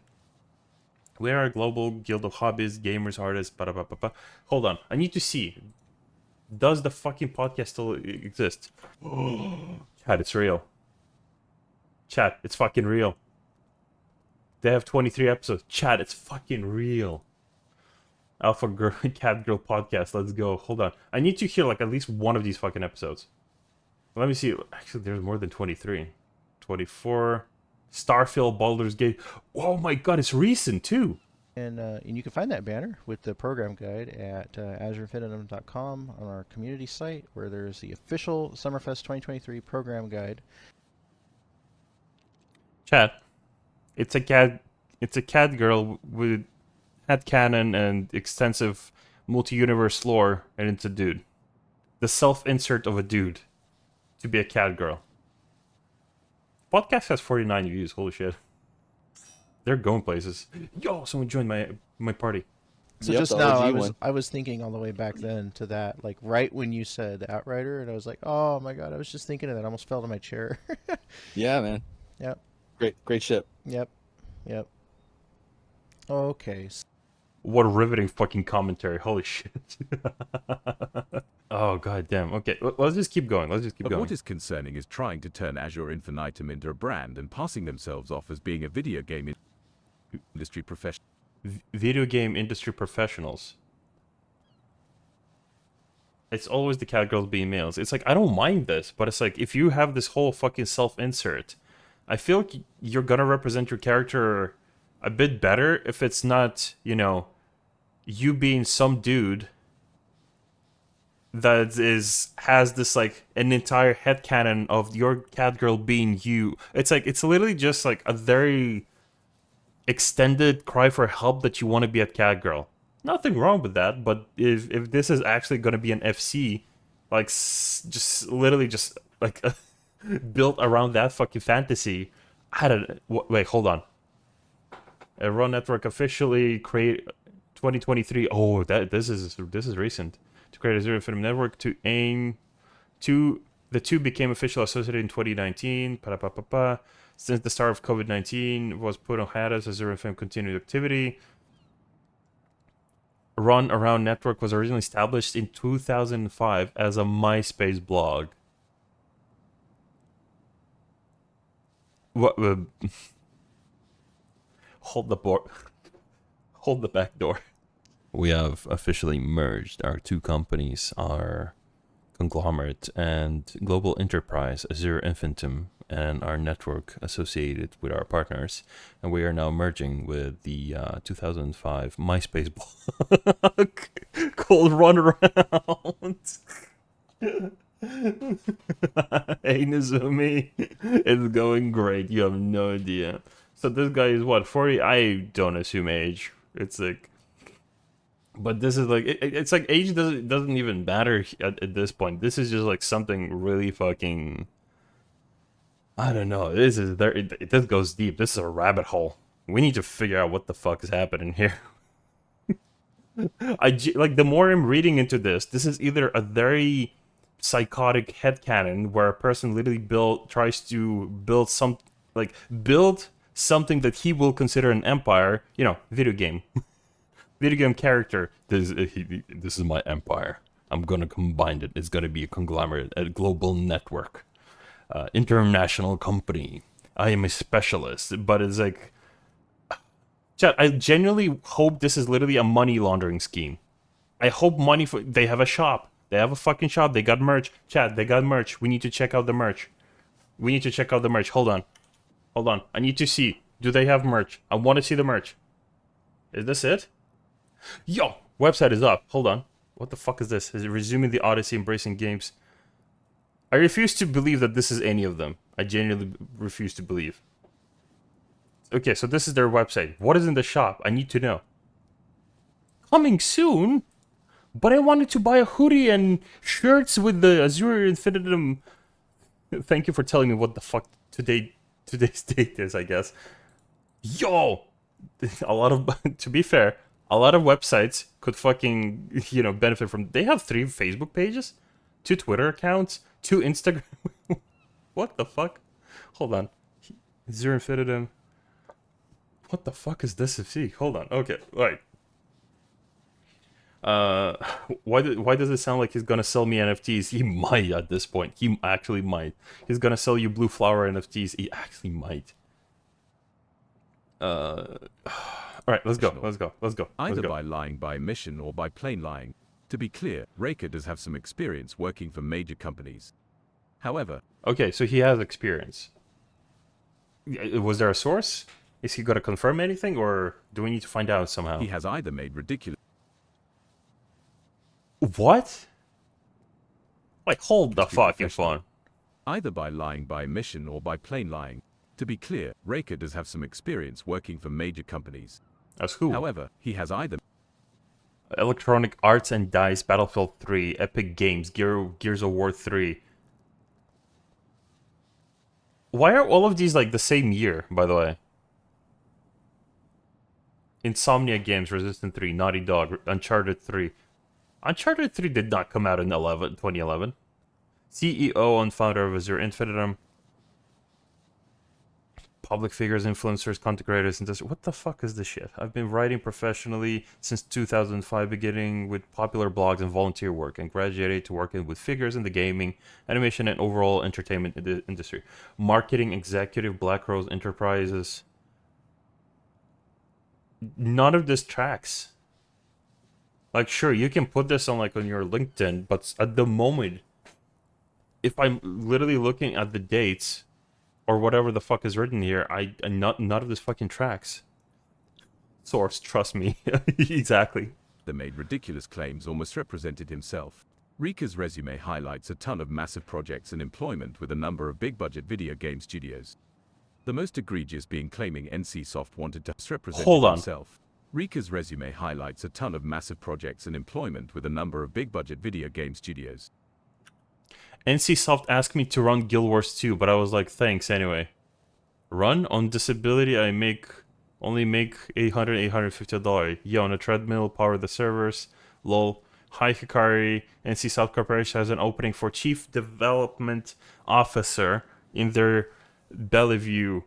We are a global guild of hobbyists, gamers, artists, Hold on, I need to see. Does the fucking podcast still exist? Chad, it's real. Chat, it's fucking real. They have 23 episodes. Chat, it's fucking real. Alpha Girl, Cat Girl podcast. Let's go. Hold on. I need to hear like at least one of these fucking episodes. Let me see. Actually, there's more than 23. 24. Starfield, Baldur's Gate. Oh my god, it's recent too. And you can find that banner with the program guide at azureinfinitum.com on our community site, where there's the official Summerfest 2023 program guide. Chat, it's a cat girl with headcanon and extensive multi-universe lore, and it's a dude. The self-insert of a dude to be a cat girl. Podcast has 49 views. Holy shit, they're going places. Yo, someone joined my party. So Yep, just the now, OG I was thinking all the way back then to that, like right when you said Outrider, and I was like, oh my god, I was just thinking of that. I almost fell to my chair. Yeah, man. Yep. Great ship. Yep. Okay. What riveting fucking commentary. Holy shit. Oh, god damn. Okay, let's just keep going. But what is concerning is trying to turn Azure Infinitum into a brand and passing themselves off as being a video game industry professional. Video game industry professionals. It's always the cat girls being males. It's like, I don't mind this, but it's like, if you have this whole fucking self-insert, I feel like you're gonna represent your character a bit better if it's not, you know, you being some dude that has this like an entire headcanon of your cat girl being you. It's like, it's literally just like a very extended cry for help that you want to be a cat girl. Nothing wrong with that, but if this is actually going to be an FC, like just literally just like built around that fucking fantasy, I don't. Wait, hold on. Raw Network officially create 2023. Oh, this is recent. To create a zero film network to aim to the two became official associated in 2019. Pa-da-pa-pa-pa. Since the start of COVID-19 was put on hiatus as zero film continued activity. Run Around Network was originally established in 2005 as a MySpace blog. What? Hold the board. Hold the back door. We have officially merged our two companies, our conglomerate and global enterprise, Azure Infinitum, and our network associated with our partners, and we are now merging with the 2005 MySpace blog called Run Around. Hey Nizumi, it's going great. You have no idea. So this guy is what, 40? I don't assume age. It's like, but this is like, it's like age doesn't even matter at this point. This is just like something really fucking, I don't know. This goes deep. This is a rabbit hole. We need to figure out what the fuck is happening here. Like, the more I'm reading into this is either a very psychotic headcanon where a person literally tries to build something that he will consider an empire. You know, video game character. This is my empire. I'm gonna combine it. It's gonna be a conglomerate, a global network. International company. I am a specialist, but it's like, chat, I genuinely hope this is literally a money laundering scheme. I hope they have a shop. They have a fucking shop. They got merch. Chat, they got merch. We need to check out the merch. Hold on. I need to see. Do they have merch? I want to see the merch. Is this it? Yo, website is up. Hold on. What the fuck is this? Is it resuming the Odyssey, embracing games? I refuse to believe that this is any of them. I genuinely refuse to believe. Okay, so this is their website. What is in the shop? I need to know. Coming soon? But I wanted to buy a hoodie and shirts with the Azure Infinitum. Thank you for telling me what the fuck today's date is, I guess. Yo! To be fair, a lot of websites could fucking, benefit from... They have 3 Facebook pages, 2 Twitter accounts, 2 Instagram... What the fuck? Hold on. Azure Infinitum. What the fuck is this? See, hold on. Okay, right. Why does it sound like he's gonna sell me NFTs? He might at this point. He actually might. He's gonna sell you Blue Flower NFTs. He actually might. All right, let's go. Either by lying by omission or by plain lying. To be clear, Raker does have some experience working for major companies. However... Okay, so he has experience. Was there a source? Is he gonna confirm anything, or do we need to find out somehow? He has either made ridiculous... What? Like, hold the fucking phone. Either by lying by omission or by plain lying. To be clear, Raker does have some experience working for major companies. As who? However, he has either... Electronic Arts and Dice, Battlefield 3, Epic Games, Gears of War 3. Why are all of these like the same year, by the way? Insomnia Games, Resistance 3, Naughty Dog, Uncharted 3. Uncharted 3 did not come out in 2011. CEO and founder of Azure Infinitum. Public figures, influencers, content creators, and what the fuck is this shit? I've been writing professionally since 2005, beginning with popular blogs and volunteer work, and graduated to working with figures in the gaming, animation, and overall entertainment industry. Marketing executive, Black Rose Enterprises. None of this tracks. Like, sure, you can put this on like on your LinkedIn, but at the moment, if I'm literally looking at the dates or whatever the fuck is written here, none of this fucking tracks. Source, trust me. Exactly. That made ridiculous claims or misrepresented himself. Rika's resume highlights a ton of massive projects and employment with a number of big-budget video game studios. The most egregious being claiming NCSoft wanted to misrepresent himself. Rika's resume highlights a ton of massive projects and employment with a number of big-budget video game studios. NCSoft asked me to run Guild Wars 2, but I was like, thanks anyway. Run? On disability, I only make $850. Yeah, on a treadmill, power the servers. Lol. Hi Hikari, NCSoft Corporation has an opening for Chief Development Officer in their Bellevue.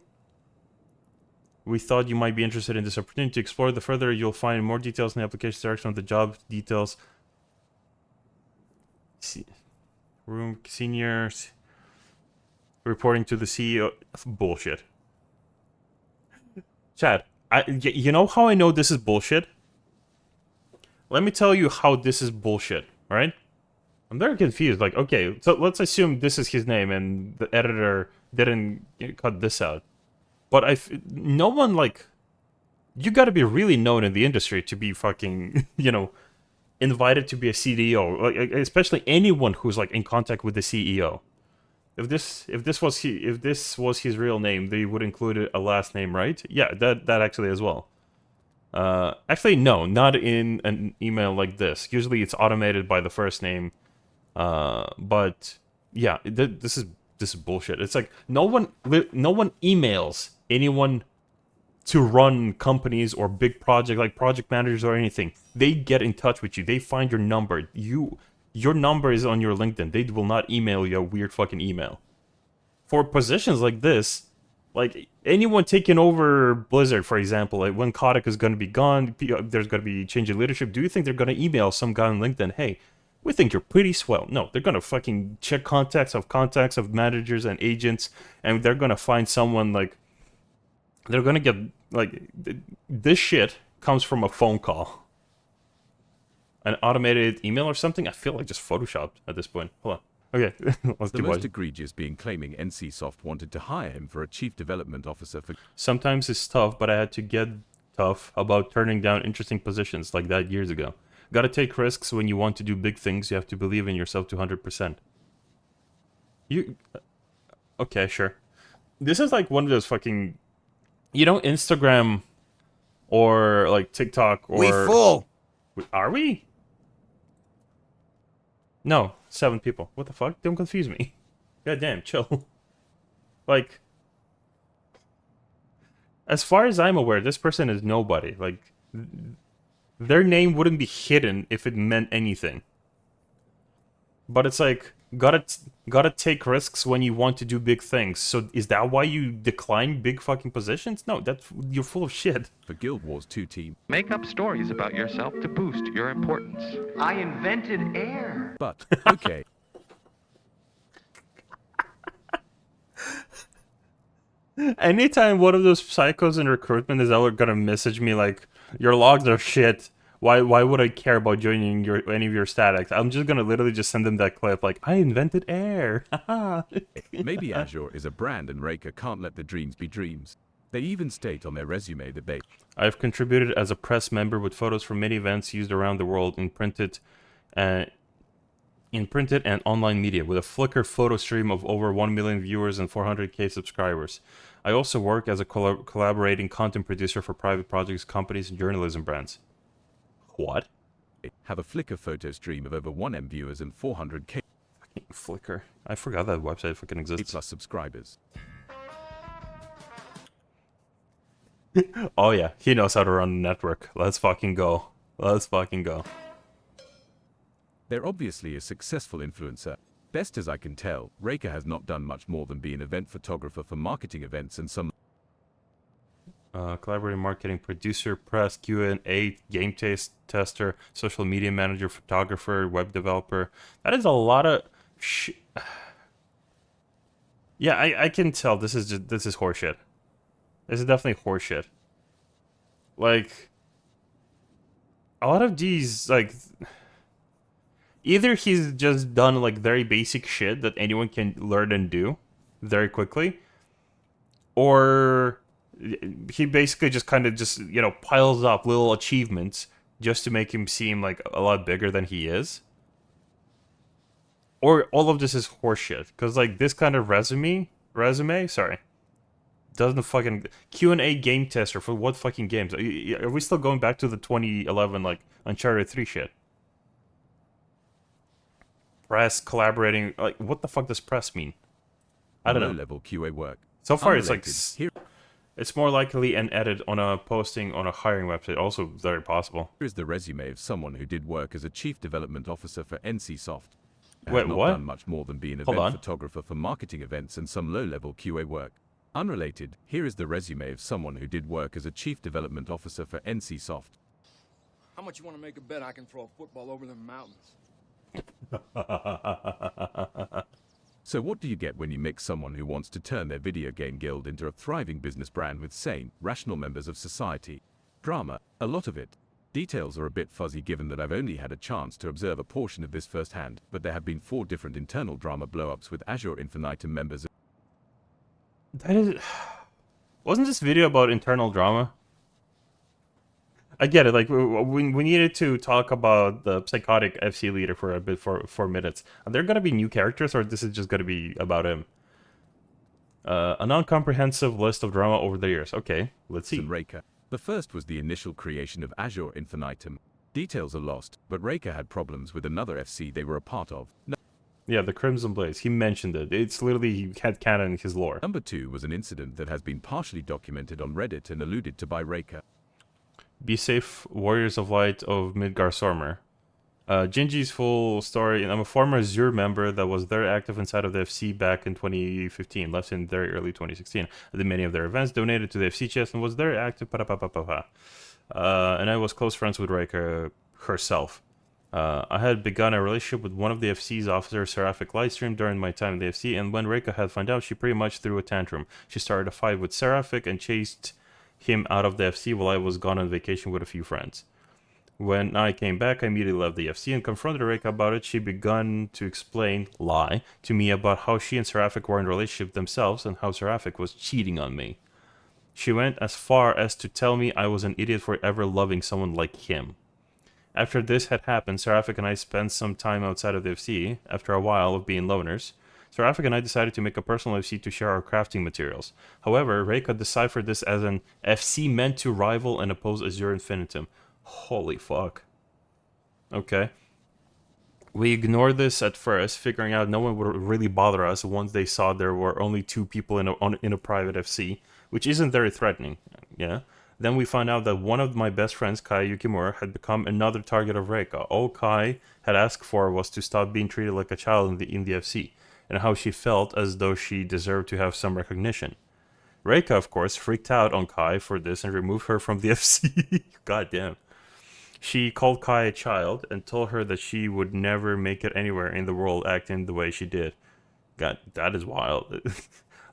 We thought you might be interested in this opportunity. To explore the further, you'll find more details in the application direction of the job details. Room seniors reporting to the CEO. Bullshit. Chad, you know how I know this is bullshit? Let me tell you how this is bullshit, right? I'm very confused. Like, okay, so let's assume this is his name and the editor didn't cut this out. But no one, like, you gotta be really known in the industry to be fucking, you know, invited to be a CDO. Like, especially anyone who's, like, in contact with the CEO. If this was his real name, they would include a last name, right? Yeah, that actually as well. Actually, no, not in an email like this. Usually it's automated by the first name. But yeah, this is bullshit. It's like no one emails anyone to run companies or big project like project managers or anything. They get in touch with you. They find your number. Your number is on your LinkedIn. They will not email you a weird fucking email. For positions like this, like anyone taking over Blizzard, for example, like when Kotick is going to be gone, there's going to be change in leadership. Do you think they're going to email some guy on LinkedIn, hey, we think you're pretty swell? No, they're going to fucking check contacts of managers and agents, and they're going to find someone like, they're going to get, like, this shit comes from a phone call. An automated email or something? I feel like just photoshopped at this point. Hold on. Okay, let's The most egregious being claiming NCSoft wanted to hire him for a chief development officer for... Sometimes it's tough, but I had to get tough about turning down interesting positions like that years ago. Gotta take risks when you want to do big things. You have to believe in yourself to 100%. Okay, sure. This is like one of those fucking... You know, Instagram or like TikTok or... We full! Are we? No, 7 people. What the fuck? Don't confuse me. God damn, chill. Like, as far as I'm aware, this person is nobody. Like, their name wouldn't be hidden if it meant anything. But it's like, gotta take risks when you want to do big things. So is that why you decline big fucking positions? No, you're full of shit. For Guild Wars 2 team. Make up stories about yourself to boost your importance. I invented air. But, okay. Anytime one of those psychos in recruitment is ever gonna message me like, your logs are shit, why would I care about joining any of your statics? I'm just gonna literally just send them that clip like, I invented air. Maybe Azure is a brand and Rika can't let the dreams be dreams. They even state on their resume that they... I've contributed as a press member with photos from many events used around the world in printed and online media with a Flickr photo stream of over 1 million viewers and 400k subscribers. I also work as a collaborating content producer for private projects, companies, and journalism brands. What? Have a Flickr photo stream of over 1M viewers and 400k. Flickr. I forgot that website fucking exists. Plus subscribers. Oh yeah, he knows how to run a network. Let's fucking go. Let's fucking go. They're obviously a successful influencer. Best as I can tell, Rika has not done much more than be an event photographer for marketing events and some... Collaborating marketing producer, press, Q&A, game tester, social media manager, photographer, web developer. That is a lot of Yeah, I can tell this is horseshit. This is definitely horseshit. Like, a lot of these, like, either he's just done like very basic shit that anyone can learn and do very quickly, or he basically just kind of just, you know, piles up little achievements just to make him seem like a lot bigger than he is. Or all of this is horseshit, because like this kind of resume, doesn't fucking Q&A game tester for what fucking games? Are we still going back to the 2011 like Uncharted 3 shit? Press collaborating, like what the fuck does press mean? I don't know. Low-level QA work. So far, it's like Here it's more likely an edit on a posting on a hiring website. Also, very possible. is the resume of someone who did work as a chief development officer for NCSoft. Has Wait, not what? done much more than be an Hold event on. photographer for marketing events and some low-level QA work. Unrelated, here is the resume of someone who did work as a chief development officer for NCSoft. How much you want to make a bet I can throw a football over the mountains? So what do you get when you mix someone who wants to turn their video game guild into a thriving business brand with sane, rational members of society? Drama, a lot of it. Details are a bit fuzzy given that I've only had a chance to observe a portion of this firsthand, but there have been 4 different internal drama blow-ups with Azure Infinitum members. That is, wasn't this video about internal drama? I get it. Like we needed to talk about the psychotic FC leader for a bit for 4 minutes. Are there gonna be new characters, or this is just gonna be about him? A non-comprehensive list of drama over the years. Okay, let's see. And Raker. The first was the initial creation of Azure Infinitum. Details are lost, but Raker had problems with another FC they were a part of. Yeah, the Crimson Blaze. He mentioned it. It's literally he had canon in his lore. Number 2 was an incident that has been partially documented on Reddit and alluded to by Raker. Be safe, Warriors of Light of Midgar Stormer. Gingy's full story. I'm a former Azure member that was very active inside of the FC back in 2015. Left in very early 2016. I did many of their events, donated to the FC chest, and was very active. And I was close friends with Reika herself. I had begun a relationship with one of the FC's officers, Seraphic Lightstream, during my time in the FC, and when Reika had found out, she pretty much threw a tantrum. She started a fight with Seraphic and chased him out of the FC while I was gone on vacation with a few friends. When I came back, I immediately left the FC and confronted Reika about it. She begun to lie to me about how she and Seraphic were in a relationship themselves and how Seraphic was cheating on me. She went as far as to tell me I was an idiot for ever loving someone like him. After this had happened, Seraphic and I spent some time outside of the FC. After a while of being loners, Seraphic and I decided to make a personal FC to share our crafting materials. However, Reika deciphered this as an FC meant to rival and oppose Azure Infinitum. Holy fuck. Okay. We ignored this at first, figuring out no one would really bother us once they saw there were only 2 people in a private FC, which isn't very threatening, yeah? Then we found out that one of my best friends, Kai Yukimura, had become another target of Reika. All Kai had asked for was to stop being treated like a child in the FC, and how she felt as though she deserved to have some recognition. Reika, of course, freaked out on Kai for this and removed her from the FC. God damn. She called Kai a child and told her that she would never make it anywhere in the world acting the way she did. God, that is wild.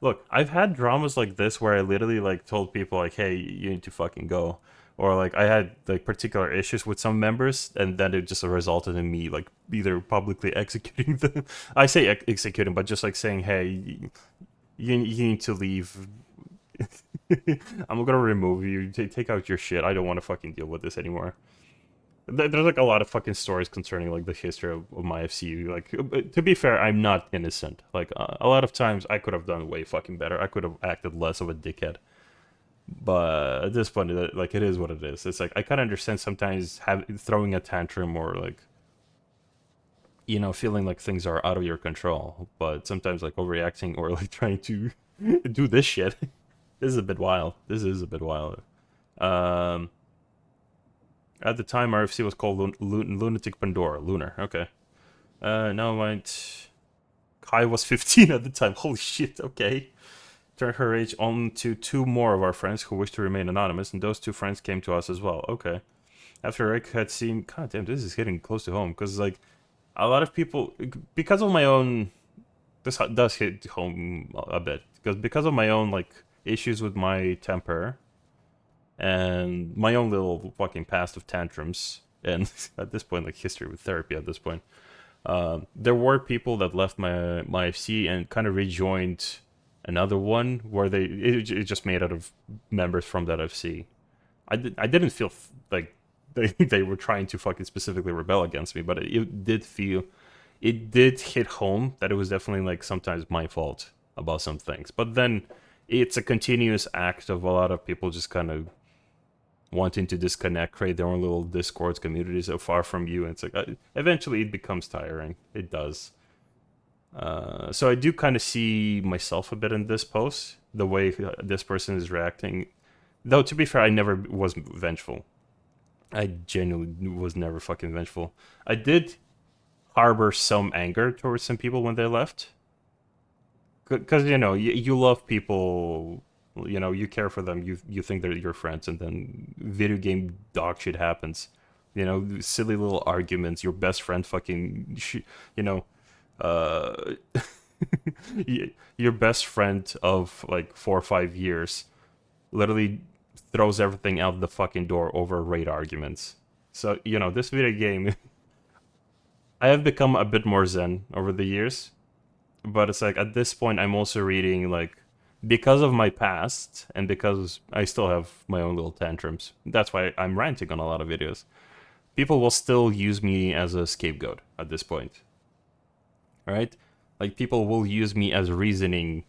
Look, I've had dramas like this where I literally like told people like, hey, you need to fucking go. Or like I had like particular issues with some members, and then it just resulted in me like either publicly executing them. I say executing, but just like saying, hey, you need to leave. I'm gonna remove you. Take out your shit. I don't want to fucking deal with this anymore. There's like a lot of fucking stories concerning like the history of my FC. Like, to be fair, I'm not innocent. Like a lot of times I could have done way fucking better. I could have acted less of a dickhead. But at this point, like, it is what it is. It's like I kind of understand sometimes throwing a tantrum or like, you know, feeling like things are out of your control. But sometimes like overreacting or like trying to do this shit, this is a bit wild. This is a bit wild. At the time, our FC was called Lunatic Pandora. Lunar, okay. Now might... Kai was 15 at the time. Holy shit, okay. Turned her age on to 2 more of our friends who wished to remain anonymous, and those 2 friends came to us as well. Okay. After Rick had seen... God damn, this is hitting close to home, because, like, a lot of people... Because of my own... This does hit home a bit. Because of my own, like, issues with my temper... and my own little fucking past of tantrums, and at this point, like history with therapy at this point. There were people that left my FC and kind of rejoined another one where it just made out of members from that FC. I didn't feel like they were trying to fucking specifically rebel against me, but it did hit home that it was definitely like sometimes my fault about some things. But then it's a continuous act of a lot of people just kind of wanting to disconnect, create their own little discords, communities so far from you, and it's like eventually it becomes tiring. It does. So I do kind of see myself a bit in this post, the way this person is reacting. Though to be fair, I never was vengeful. I genuinely was never fucking vengeful. I did harbor some anger towards some people when they left. Because, you know, you love people, you know, you care for them, you think they're your friends, and then video game dog shit happens. You know, silly little arguments, your best friend fucking, you know, your best friend of like 4 or 5 years literally throws everything out the fucking door over raid arguments. So, you know, this video game, I have become a bit more zen over the years, but it's like at this point I'm also reading, like, because of my past and because I still have my own little tantrums. That's why I'm ranting on a lot of videos. People will still use me as a scapegoat at this point. Right? Like, people will use me as reasoning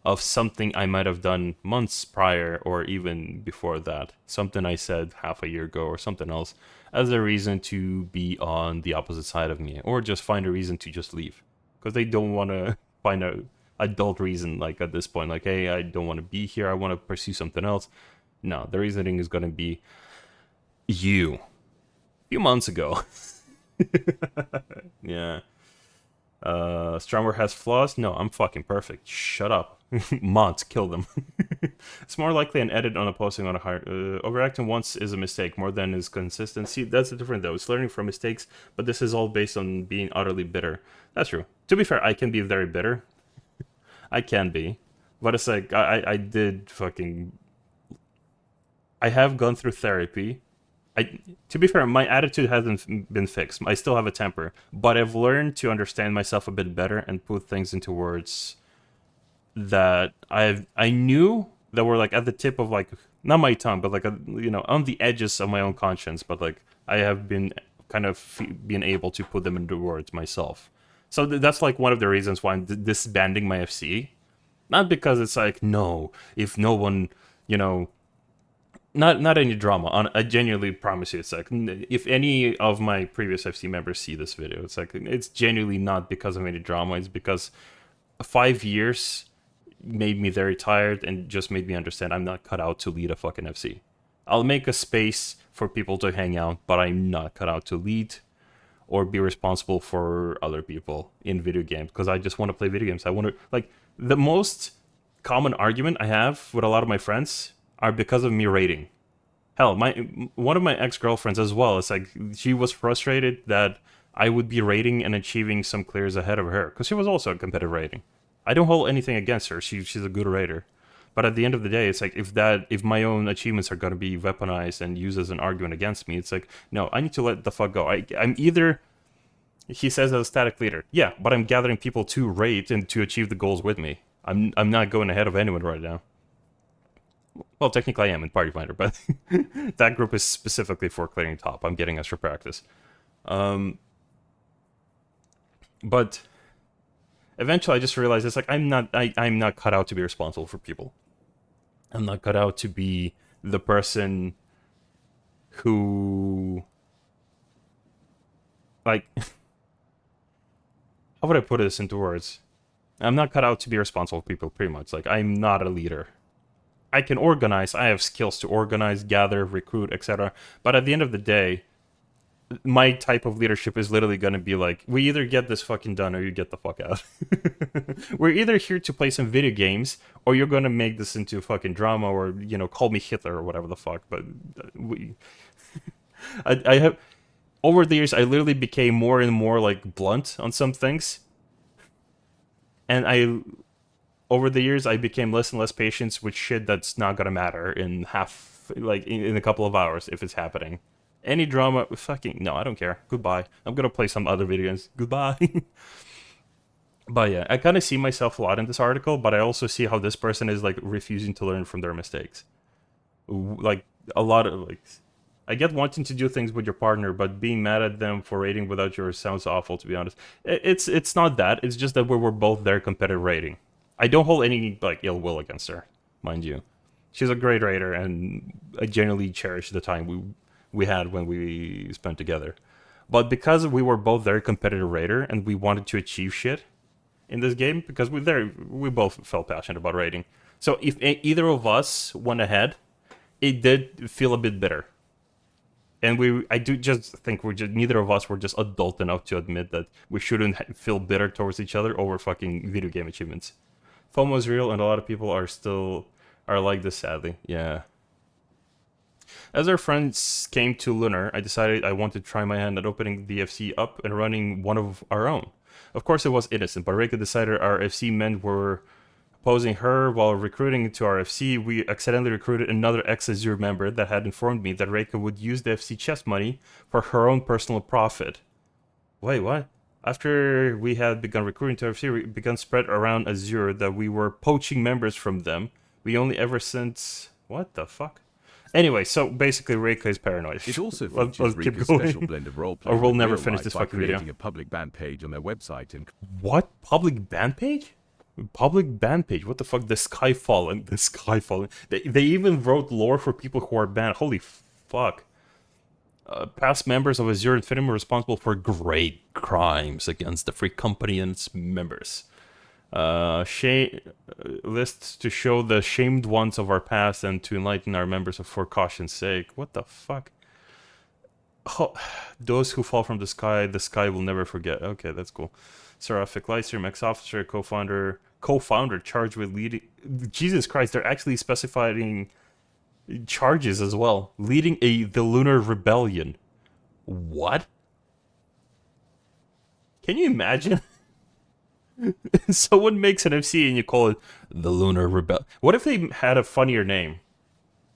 of something I might have done months prior or even before that. Something I said half a year ago or something else as a reason to be on the opposite side of me, or just find a reason to just leave. Because they don't want to find a adult reason, like at this point, like, hey, I don't want to be here, I want to pursue something else. No, the reasoning is going to be you. A few months ago. Yeah. Strummer has flaws? No, I'm fucking perfect. Shut up. Mods, kill them. It's more likely an edit on a posting on a higher... overacting once is a mistake, more than is consistency. That's different though. It's learning from mistakes, but this is all based on being utterly bitter. That's true. To be fair, I can be very bitter. I can be. But it's like, I did fucking... I have gone through therapy. To be fair, my attitude hasn't been fixed. I still have a temper, but I've learned to understand myself a bit better and put things into words that I knew that were like at the tip of, like, not my tongue, but like you know, on the edges of my own conscience. But like I have been kind of being able to put them into words myself. So that's like one of the reasons why I'm disbanding my FC. Not because it's like, no, if no one, you know. Not any drama. I genuinely promise you, it's like, if any of my previous FC members see this video, it's like, it's genuinely not because of any drama. It's because 5 years made me very tired and just made me understand I'm not cut out to lead a fucking FC. I'll make a space for people to hang out, but I'm not cut out to lead or be responsible for other people in video games, because I just want to play video games. I want to, like, the most common argument I have with a lot of my friends are because of me raiding. Hell, one of my ex-girlfriends as well, it's like, she was frustrated that I would be raiding and achieving some clears ahead of her, because she was also a competitive raiding. I don't hold anything against her, she's a good raider. But at the end of the day, it's like, if my own achievements are going to be weaponized and used as an argument against me, it's like, no, I need to let the fuck go. I'm either, he says, as a static leader. Yeah, but I'm gathering people to raid and to achieve the goals with me. I'm not going ahead of anyone right now. Well, technically I am in Party Finder, but that group is specifically for clearing top. I'm getting extra practice. But eventually I just realized it's like, I'm not cut out to be responsible for people. I'm not cut out to be the person who, like, how would I put this into words? I'm not cut out to be responsible for people, pretty much. Like, I'm not a leader. I can organize, I have skills to organize, gather, recruit, etc. But at the end of the day, my type of leadership is literally going to be like, we either get this fucking done or you get the fuck out. We're either here to play some video games, or you're going to make this into fucking drama, or, you know, call me Hitler or whatever the fuck. But I have, over the years, I literally became more and more, like, blunt on some things. And over the years, I became less and less patient with shit that's not gonna matter in a couple of hours if it's happening. Any drama, fucking no, I don't care. Goodbye. I'm gonna play some other video games. Goodbye. But yeah, I kind of see myself a lot in this article, but I also see how this person is like refusing to learn from their mistakes. Like a lot of like, I get wanting to do things with your partner, but being mad at them for rating without yours sounds awful. To be honest, it's not that. It's just that we were both their competitive rating. I don't hold any like ill will against her, mind you. She's a great raider, and I genuinely cherish the time we had when we spent together. But because we were both very competitive raider and we wanted to achieve shit in this game, because we both felt passionate about raiding. So if either of us went ahead, it did feel a bit bitter. And I do just think neither of us were just adult enough to admit that we shouldn't feel bitter towards each other over fucking video game achievements. FOMO is real, and a lot of people are like this, sadly. Yeah. As our friends came to Lunar, I decided I wanted to try my hand at opening the FC up and running one of our own. Of course, it was innocent, but Reika decided our FC men were opposing her while recruiting to our FC. We accidentally recruited another ex-Azure member that had informed me that Reika would use the FC chest money for her own personal profit. Wait, what? After we had begun recruiting to FC, we began spread around Azure that we were poaching members from them. We only ever since... What the fuck? Anyway, so basically Reika is paranoid. It also Let's features keep Rika's going. special blend of roleplay Or we'll with never real finish life this by fucking video. creating a public ban page on their website and What? Public ban page? Public ban page? What the fuck? The Skyfallen. The Skyfallen. They even wrote lore for people who are banned. Holy fuck. Past members of Azure Infinitum are responsible for great crimes against the free company and its members. Lists to show the shamed ones of our past and to enlighten our members for caution's sake. What the fuck? Oh, those who fall from the sky will never forget. Okay, that's cool. Seraphic Lightstream, ex-officer, co-founder charged with leading... Jesus Christ, they're actually specifying charges as well. Leading the Lunar Rebellion. What? Can you imagine? Someone makes an FC and you call it the Lunar Rebellion. What if they had a funnier name?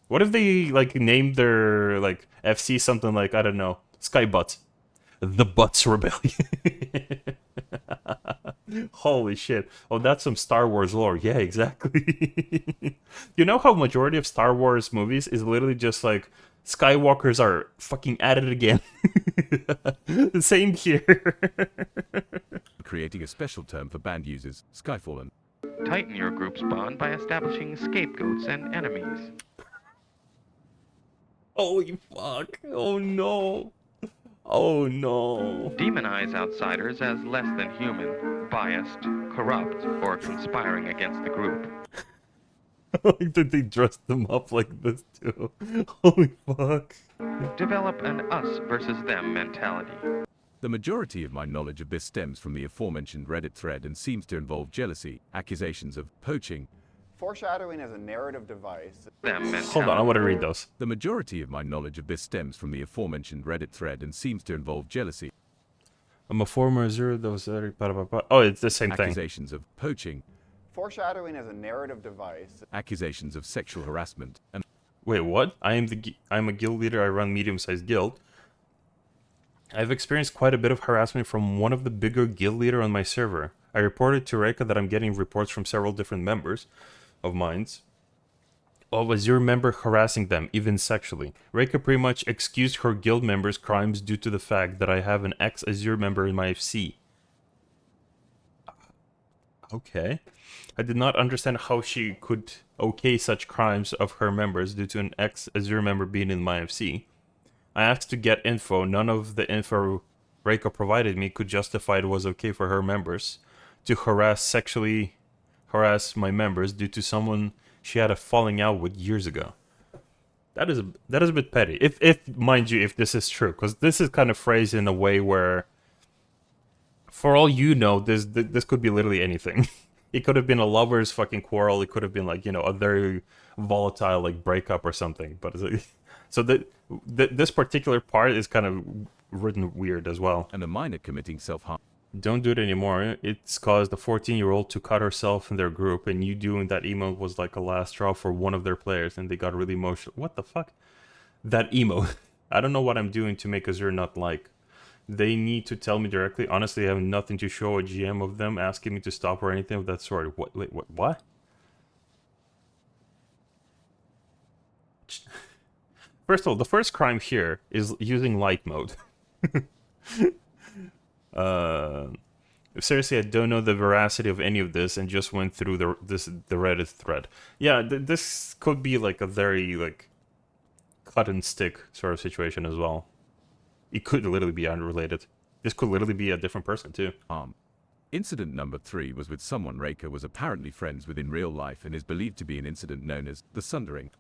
What if they like named their like FC something like, I don't know, Sky Butts? The Butts Rebellion. Holy shit. Oh, that's some Star Wars lore. Yeah, exactly. You know how majority of Star Wars movies is literally just like Skywalkers are fucking at it again. Same here. creating a special term for banned users, Skyfallen. Tighten your group's bond by establishing scapegoats and enemies. Holy fuck. Oh no. Oh no. Demonize outsiders as less than human, biased, corrupt, or conspiring against the group. Like, did they dress them up like this too? Holy fuck. Develop an us versus them mentality. The majority of my knowledge of this stems from the aforementioned Reddit thread and seems to involve jealousy, accusations of poaching. Foreshadowing as a narrative device. Hold on, I want to read those. The majority of my knowledge of this stems from the aforementioned Reddit thread and seems to involve jealousy. I'm a former Azure, those are... Oh, it's the same thing. Accusations of poaching. Foreshadowing as a narrative device. Accusations of sexual harassment and... Wait, what? I'm a guild leader, I run medium-sized guild. I've experienced quite a bit of harassment from one of the bigger guild leader on my server. I reported to Reika that I'm getting reports from several different members of mine of Azure member harassing them, even sexually. Reika pretty much excused her guild members' crimes due to the fact that I have an ex-Azure member in my FC. Okay. I did not understand how she could okay such crimes of her members due to an ex-Azure member being in my FC. I asked to get info. None of the info Reika provided me could justify it was okay for her members to sexually harass my members due to someone she had a falling out with years ago. That is a bit petty. If mind you, if this is true, because this is kind of phrased in a way where, for all you know, this could be literally anything. It could have been a lover's fucking quarrel. It could have been like, you know, a very volatile like breakup or something. But so this particular part is kind of written weird as well. And a minor committing self-harm. Don't do it anymore. It's caused a 14-year-old to cut herself in their group, and you doing that emote was like a last straw for one of their players, and they got really emotional. What the fuck? That emote. I don't know what I'm doing to make Azure not like. They need to tell me directly. Honestly, I have nothing to show a GM of them asking me to stop or anything of that sort. What? Wait, what? First of all, the first crime here is using light mode. Seriously, I don't know the veracity of any of this and just went through the Reddit thread. Yeah, this could be like a very like cut and stick sort of situation as well. It could literally be unrelated. This could literally be a different person too. Incident number 3 was with someone Raker was apparently friends with in real life and is believed to be an incident known as the Sundering.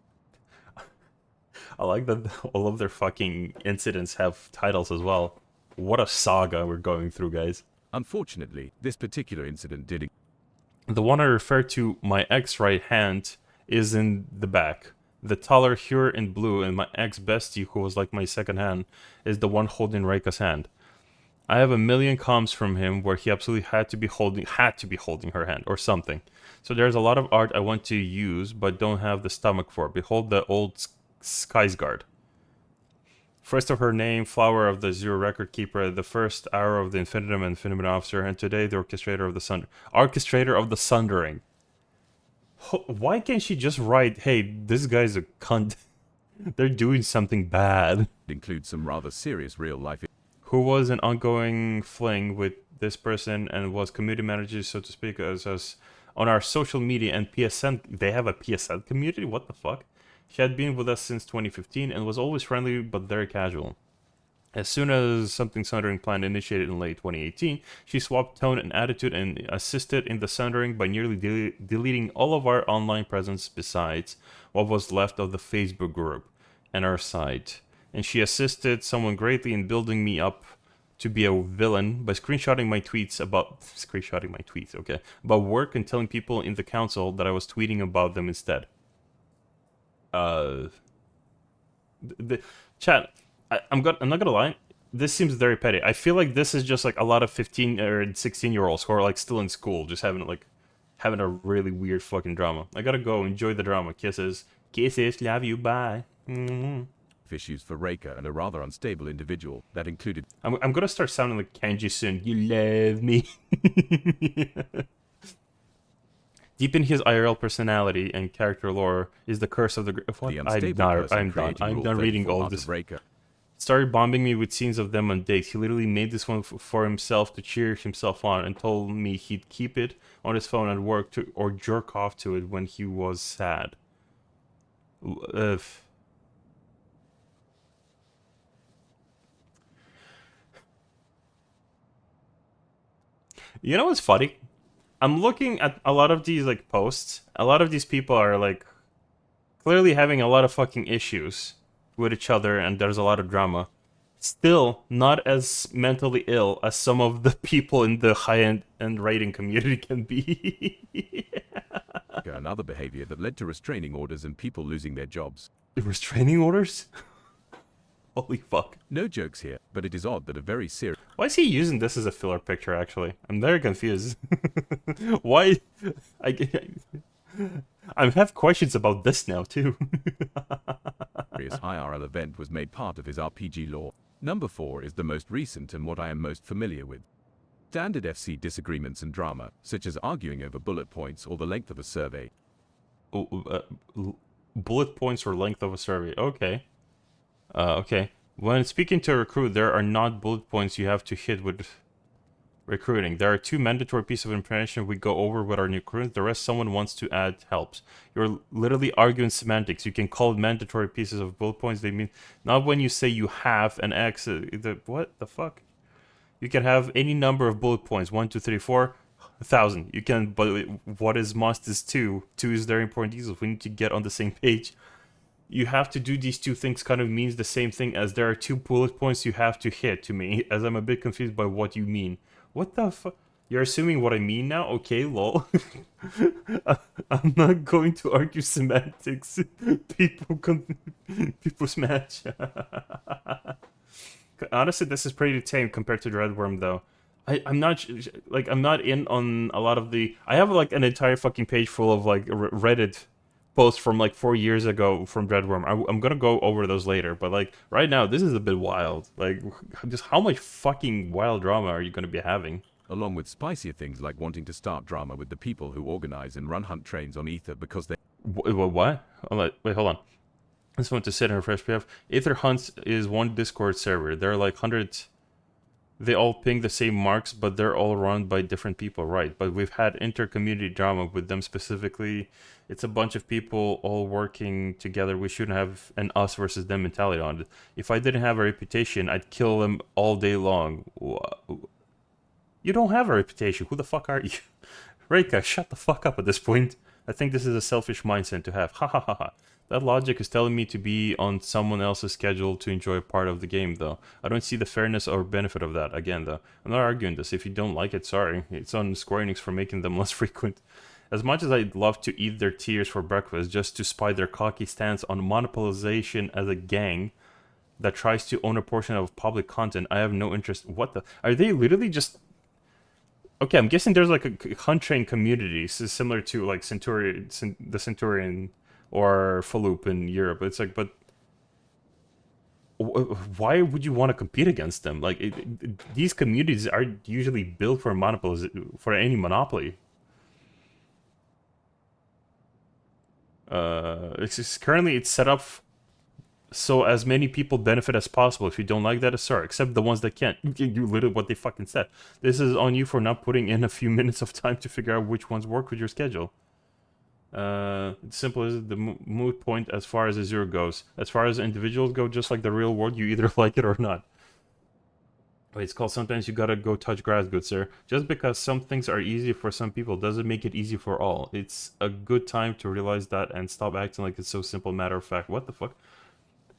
I like that all of their fucking incidents have titles as well. What a saga we're going through, guys. Unfortunately, this particular incident did. The one I refer to, my ex right hand, is in the back. The taller Hure in blue and my ex bestie, who was like my second hand, is the one holding Reika's hand. I have a million comms from him where he absolutely had to be holding her hand or something. So there's a lot of art I want to use but don't have the stomach for. Behold the old Skysguard. First of her name, flower of the Zero Record Keeper, the first hour of the Infinitum and Infinitum Officer, and today the Orchestrator of the Sundering. Why can't she just write, hey, this guy's a cunt. They're doing something bad. Includes some rather serious real life. Who was an ongoing fling with this person and was community manager, so to speak, as us on our social media and PSN. They have a PSN community? What the fuck? She had been with us since 2015 and was always friendly but very casual. As soon as something Sundering plan initiated in late 2018, she swapped tone and attitude and assisted in the Sundering by nearly deleting all of our online presence besides what was left of the Facebook group and our site. And she assisted someone greatly in building me up to be a villain by screenshotting my tweets about work and telling people in the council that I was tweeting about them instead. Chat, I'm not gonna lie, this seems very petty. I feel like this is just like a lot of 15 or 16-year-olds who are like still in school, just having a really weird fucking drama. I gotta go, enjoy the drama. Kisses, love you, bye. Issues for Raker and a rather unstable individual that included. I'm gonna start sounding like Kenji soon. You love me. Deep in his IRL personality and character lore is the curse of the... I'm done reading all of this. Started bombing me with scenes of them on dates. He literally made this one for himself to cheer himself on and told me he'd keep it on his phone at work or jerk off to it when he was sad. You know what's funny? I'm looking at a lot of these like posts. A lot of these people are like clearly having a lot of fucking issues with each other and there's a lot of drama. Still not as mentally ill as some of the people in the high-end and rating community can be. And other behavior that led to restraining orders and people losing their jobs. Restraining orders? Holy fuck. No jokes here, but it is odd that a very serious... Why is he using this as a filler picture, actually? I'm very confused. Why? I have questions about this now, too. Serious IRL event was made part of his RPG lore. Number 4 is the most recent and what I am most familiar with. Standard FC disagreements and drama, such as arguing over bullet points or the length of a survey. Bullet points or length of a survey, okay. Okay. When speaking to a recruit, there are not bullet points you have to hit with recruiting. There are 2 mandatory pieces of information we go over with our new recruits. The rest someone wants to add helps. You're literally arguing semantics. You can call it mandatory pieces of bullet points. They mean not when you say you have an X. What the fuck? You can have any number of bullet points. 1, 2, 3, 4, 1,000. You can, but what is must is 2. 2 is very important details. We need to get on the same page. You have to do these 2 things kind of means the same thing as there are 2 bullet points you have to hit to me, as I'm a bit confused by what you mean. What the fuck? You're assuming what I mean now? Okay, lol. I'm not going to argue semantics. People smash. Honestly, this is pretty tame compared to Dreadworm, though. I'm not in on a lot of the... I have like an entire fucking page full of like Reddit posts from like 4 years ago from Dreadworm. I'm gonna go over those later, but like right now, this is a bit wild. Like, just how much fucking wild drama are you gonna be having? Along with spicier things like wanting to start drama with the people who organize and run hunt trains on Ether because they... What? Wait, hold on. I just want to sit and refresh PF. Ether Hunts is one Discord server. There are like hundreds. They all ping the same marks, but they're all run by different people, right? But we've had inter-community drama with them specifically. It's a bunch of people all working together. We shouldn't have an us versus them mentality on it. If I didn't have a reputation, I'd kill them all day long. You don't have a reputation. Who the fuck are you? Reika, shut the fuck up at this point. I think this is a selfish mindset to have. Ha ha ha ha. That logic is telling me to be on someone else's schedule to enjoy a part of the game, though. I don't see the fairness or benefit of that. Again, though, I'm not arguing this. If you don't like it, sorry. It's on Square Enix for making them less frequent. As much as I'd love to eat their tears for breakfast just to spy their cocky stance on monopolization as a gang that tries to own a portion of public content, I have no interest. What the? Are they literally just... Okay, I'm guessing there's like a hunt train community similar to like the Centurion or Faloop in Europe. It's like, but why would you want to compete against them? Like, these communities are usually built for for any monopoly. Currently it's set up so as many people benefit as possible. If you don't like that, sorry, except the ones that can't. You literally what they fucking said. This is on you for not putting in a few minutes of time to figure out which ones work with your schedule. It's simple as the moot point as far as Azure goes. As far as individuals go, just like the real world, you either like it or not. Wait, it's called sometimes you gotta go touch grass, good sir. Just because some things are easy for some people doesn't make it easy for all. It's a good time to realize that and stop acting like it's so simple matter of fact. What the fuck?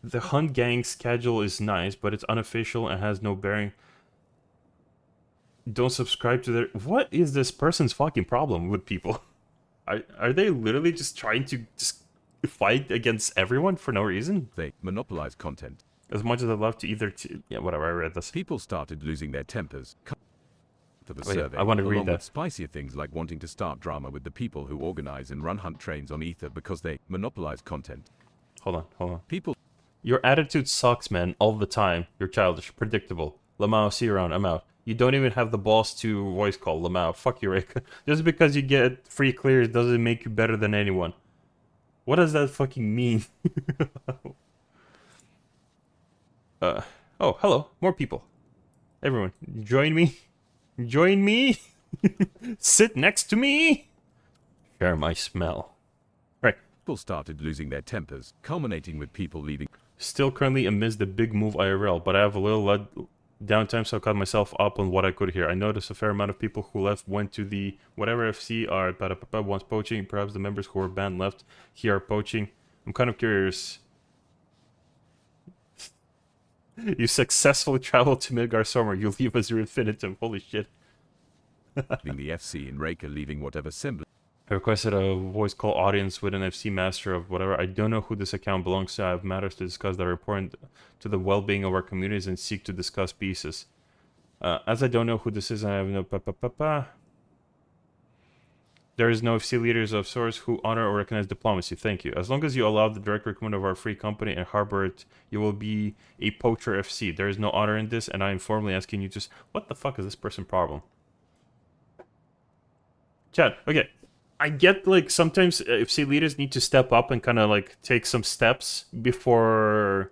The Hunt Gang schedule is nice, but it's unofficial and has no bearing. Don't subscribe to their... What is this person's fucking problem with people? Are they literally just trying to just fight against everyone for no reason? They monopolize content. As much as I'd love to either... Yeah, whatever, I read this. People started losing their tempers. To the Oh, yeah, survey, I want to read along that. with spicier things like wanting to start drama with the people who organize and run hunt trains on Ether because they monopolize content. Hold on. People... Your attitude sucks, man, all the time. You're childish, predictable. Lamau, see you around, I'm out. You don't even have the balls to voice call Lamau. Fuck you, Rick. Just because you get free clears doesn't make you better than anyone. What does that fucking mean? Oh, hello. More people. Everyone, join me. Join me. Sit next to me. Share my smell. Right. People started losing their tempers, culminating with people leaving. Still currently amidst the big move IRL, but I have a little downtime, so I caught myself up on what I could hear. I noticed a fair amount of people who left went to the whatever FC are once poaching. Perhaps the members who were banned left here are poaching. I'm kind of curious. You successfully traveled to Midgar Summer. You leave as your infinitum. Holy shit. Leaving the FC and Raker leaving whatever semblance. I requested a voice call audience with an FC master of whatever. I don't know who this account belongs to. I have matters to discuss that are important to the well-being of our communities and seek to discuss pieces. As I don't know who this is, I have no There is no FC leaders of sorts who honor or recognize diplomacy. Thank you. As long as you allow the direct recruitment of our free company and harbor it, you will be a poacher FC. There is no honor in this, and I am formally asking you to... What the fuck is this person's problem? Chat, okay. I get, like, sometimes FC leaders need to step up and kind of, like, take some steps before...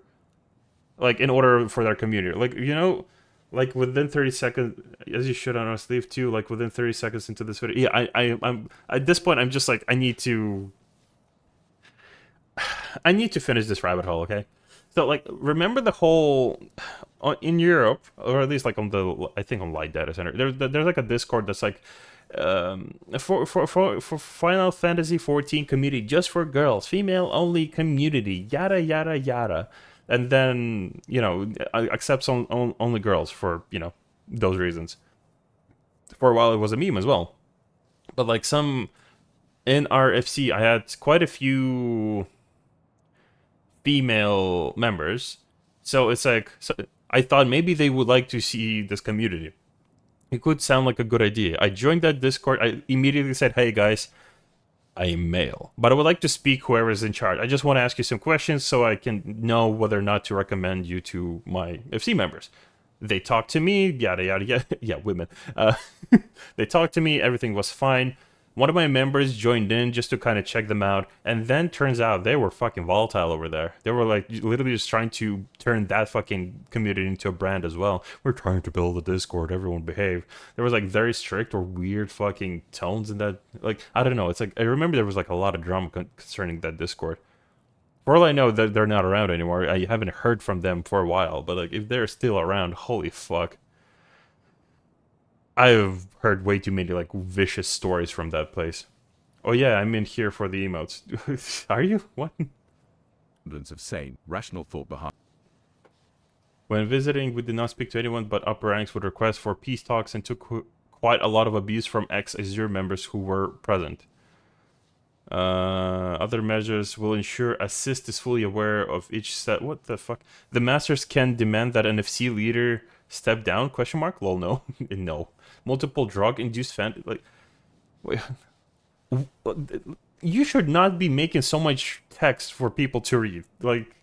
Like, in order for their community. Like, you know... Like, within 30 seconds, as you should on our sleeve too, like, within 30 seconds into this video, yeah, I'm at this point, I'm just like, I need to finish this rabbit hole, okay? So, like, remember the whole, in Europe, or at least, like, on the, I think on Light Data Center, there's like, a Discord that's like, for Final Fantasy 14 community, just for girls, female-only community, yada, yada, yada. And then, you know, accepts only girls for, you know, those reasons. For a while, it was a meme as well. But, like, in our FC, I had quite a few female members. So it's like, I thought maybe they would like to see this community. It could sound like a good idea. I joined that Discord. I immediately said, hey, guys, I am male, but I would like to speak whoever is in charge. I just want to ask you some questions so I can know whether or not to recommend you to my FC members. They talked to me, yada, yada, yada. Yeah, women. They talked to me, everything was fine. One of my members joined in just to kind of check them out, and then turns out they were fucking volatile over there. They were like literally just trying to turn that fucking community into a brand as well. We're trying to build a Discord, everyone behave. There was like very strict or weird fucking tones in that. Like, I don't know, it's like, I remember there was like a lot of drama concerning that Discord. For all I know, they're not around anymore. I haven't heard from them for a while, but like if they're still around, holy fuck. I've heard way too many like vicious stories from that place. Oh yeah, I'm in here for the emotes. Are you? What? Of sane, rational thought behind. When visiting, we did not speak to anyone but upper ranks with requests for peace talks and took quite a lot of abuse from ex-Azure members who were present. Other measures will ensure assist is fully aware of each set. What the fuck? The masters can demand that an FC leader step down? Question mark? Lol, no. No. Multiple drug-induced like, wait, you should not be making so much text for people to read. Like,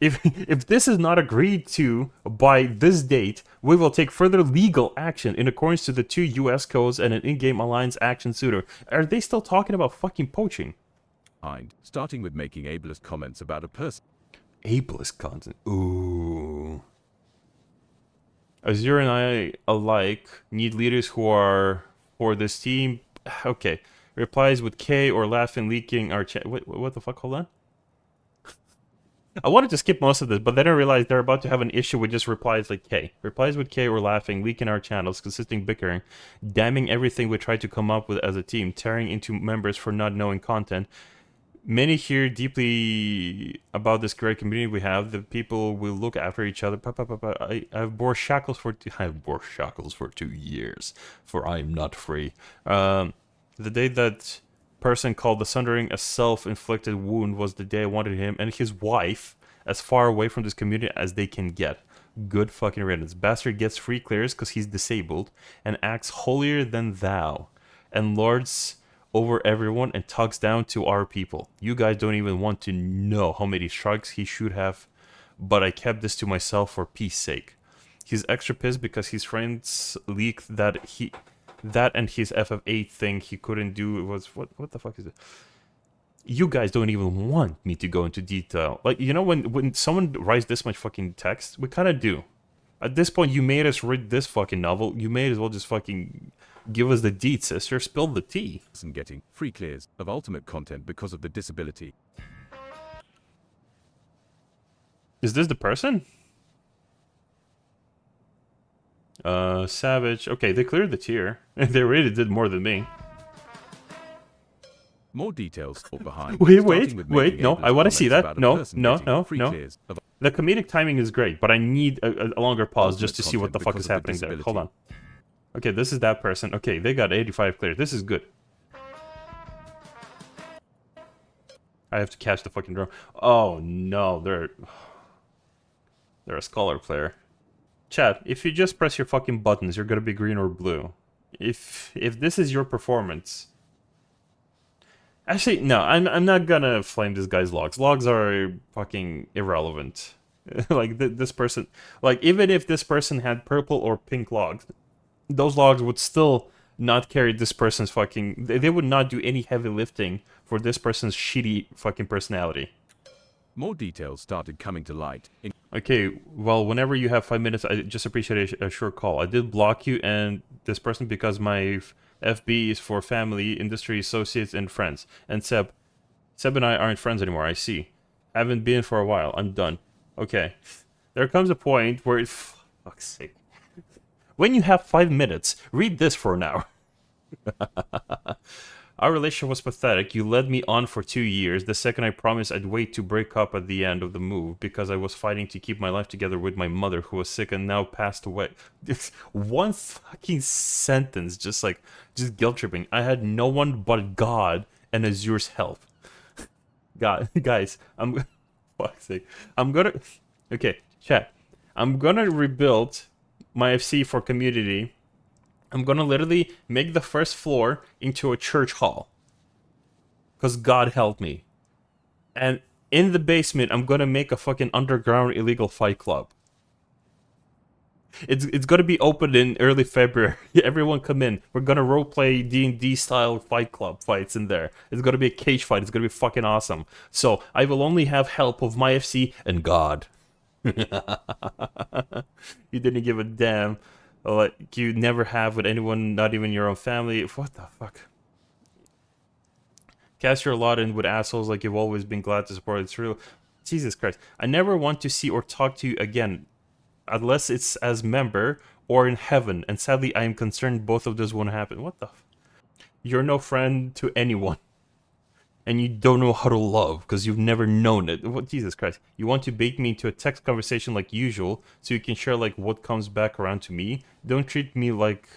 if this is not agreed to by this date, we will take further legal action in accordance to the 2 U.S. codes and an in-game alliance action sooner. Are they still talking about fucking poaching? Starting with making ableist comments about a person. Ableist content? Ooh. Azure and I alike need leaders who are for this team. Okay. Replies with K or laughing, leaking our chat. What the fuck? Hold on. I wanted to skip most of this, but then I realized they're about to have an issue with just replies like K. Replies with K or laughing, leaking our channels, consisting bickering, damning everything we tried to come up with as a team, tearing into members for not knowing content. Many here deeply about this great community we have. The people will look after each other. I've bore shackles for 2 years, for I am not free. The day that person called the Sundering a self-inflicted wound was the day I wanted him and his wife as far away from this community as they can get. Good fucking riddance. Bastard gets free clears because he's disabled and acts holier than thou and lords over everyone and talks down to our people. You guys don't even want to know how many strikes he should have, but I kept this to myself for peace sake. He's extra pissed because his friends leaked that and his FF8 thing he couldn't do was what the fuck is it? You guys don't even want me to go into detail. Like, you know, when someone writes this much fucking text, we kind of do. At this point, you made us read this fucking novel. You may as well just fucking give us the deed, sister. Spill the tea. And getting free clears of ultimate content because of the disability. Is this the person? Savage. Okay, they cleared the tier. They really did more than me. More details behind. Wait, no, I want to see that. No. The comedic timing is great, but I need a longer pause just to see what the fuck is happening there. Hold on. Okay, this is that person. Okay, they got 85 clear. This is good. I have to catch the fucking drone. Oh no, they're a scholar player. Chat, if you just press your fucking buttons, you're gonna be green or blue. If this is your performance... Actually, no, I'm not gonna flame this guy's logs. Logs are fucking irrelevant. Like, this person... Like, even if this person had purple or pink logs, those logs would still not carry this person's fucking... They would not do any heavy lifting for this person's shitty fucking personality. More details started coming to light. Okay, well, whenever you have 5 minutes, I just appreciate a short call. I did block you and this person because my FB is for family, industry, associates, and friends. And Seb and I aren't friends anymore, I see. Haven't been for a while, I'm done. Okay, there comes a point where it... Fuck's sake. When you have 5 minutes, read this for an hour. Our relationship was pathetic. You led me on for 2 years. The second I promised I'd wait to break up at the end of the move because I was fighting to keep my life together with my mother who was sick and now passed away. One fucking sentence, just guilt tripping. I had no one but God and Azure's help. God, guys, fuck's sake. Okay, chat. I'm gonna rebuild my FC for community. I'm gonna literally make the first floor into a church hall. Because God help me. And in the basement, I'm gonna make a fucking underground illegal fight club. It's gonna be open in early February. Everyone come in. We're gonna roleplay D&D style fight club fights in there. It's gonna be a cage fight. It's gonna be fucking awesome. So I will only have help of my FC and God. You didn't give a damn. Like you never have with anyone, not even your own family. What the fuck? Cast your lot in with assholes like you've always been glad to support. It's real. Jesus Christ. I never want to see or talk to you again. Unless it's as member or in heaven. And sadly, I am concerned both of those won't happen. What the You're no friend to anyone. And you don't know how to love because you've never known it. What, Jesus Christ. You want to bait me into a text conversation like usual so you can share like what comes back around to me. Don't treat me like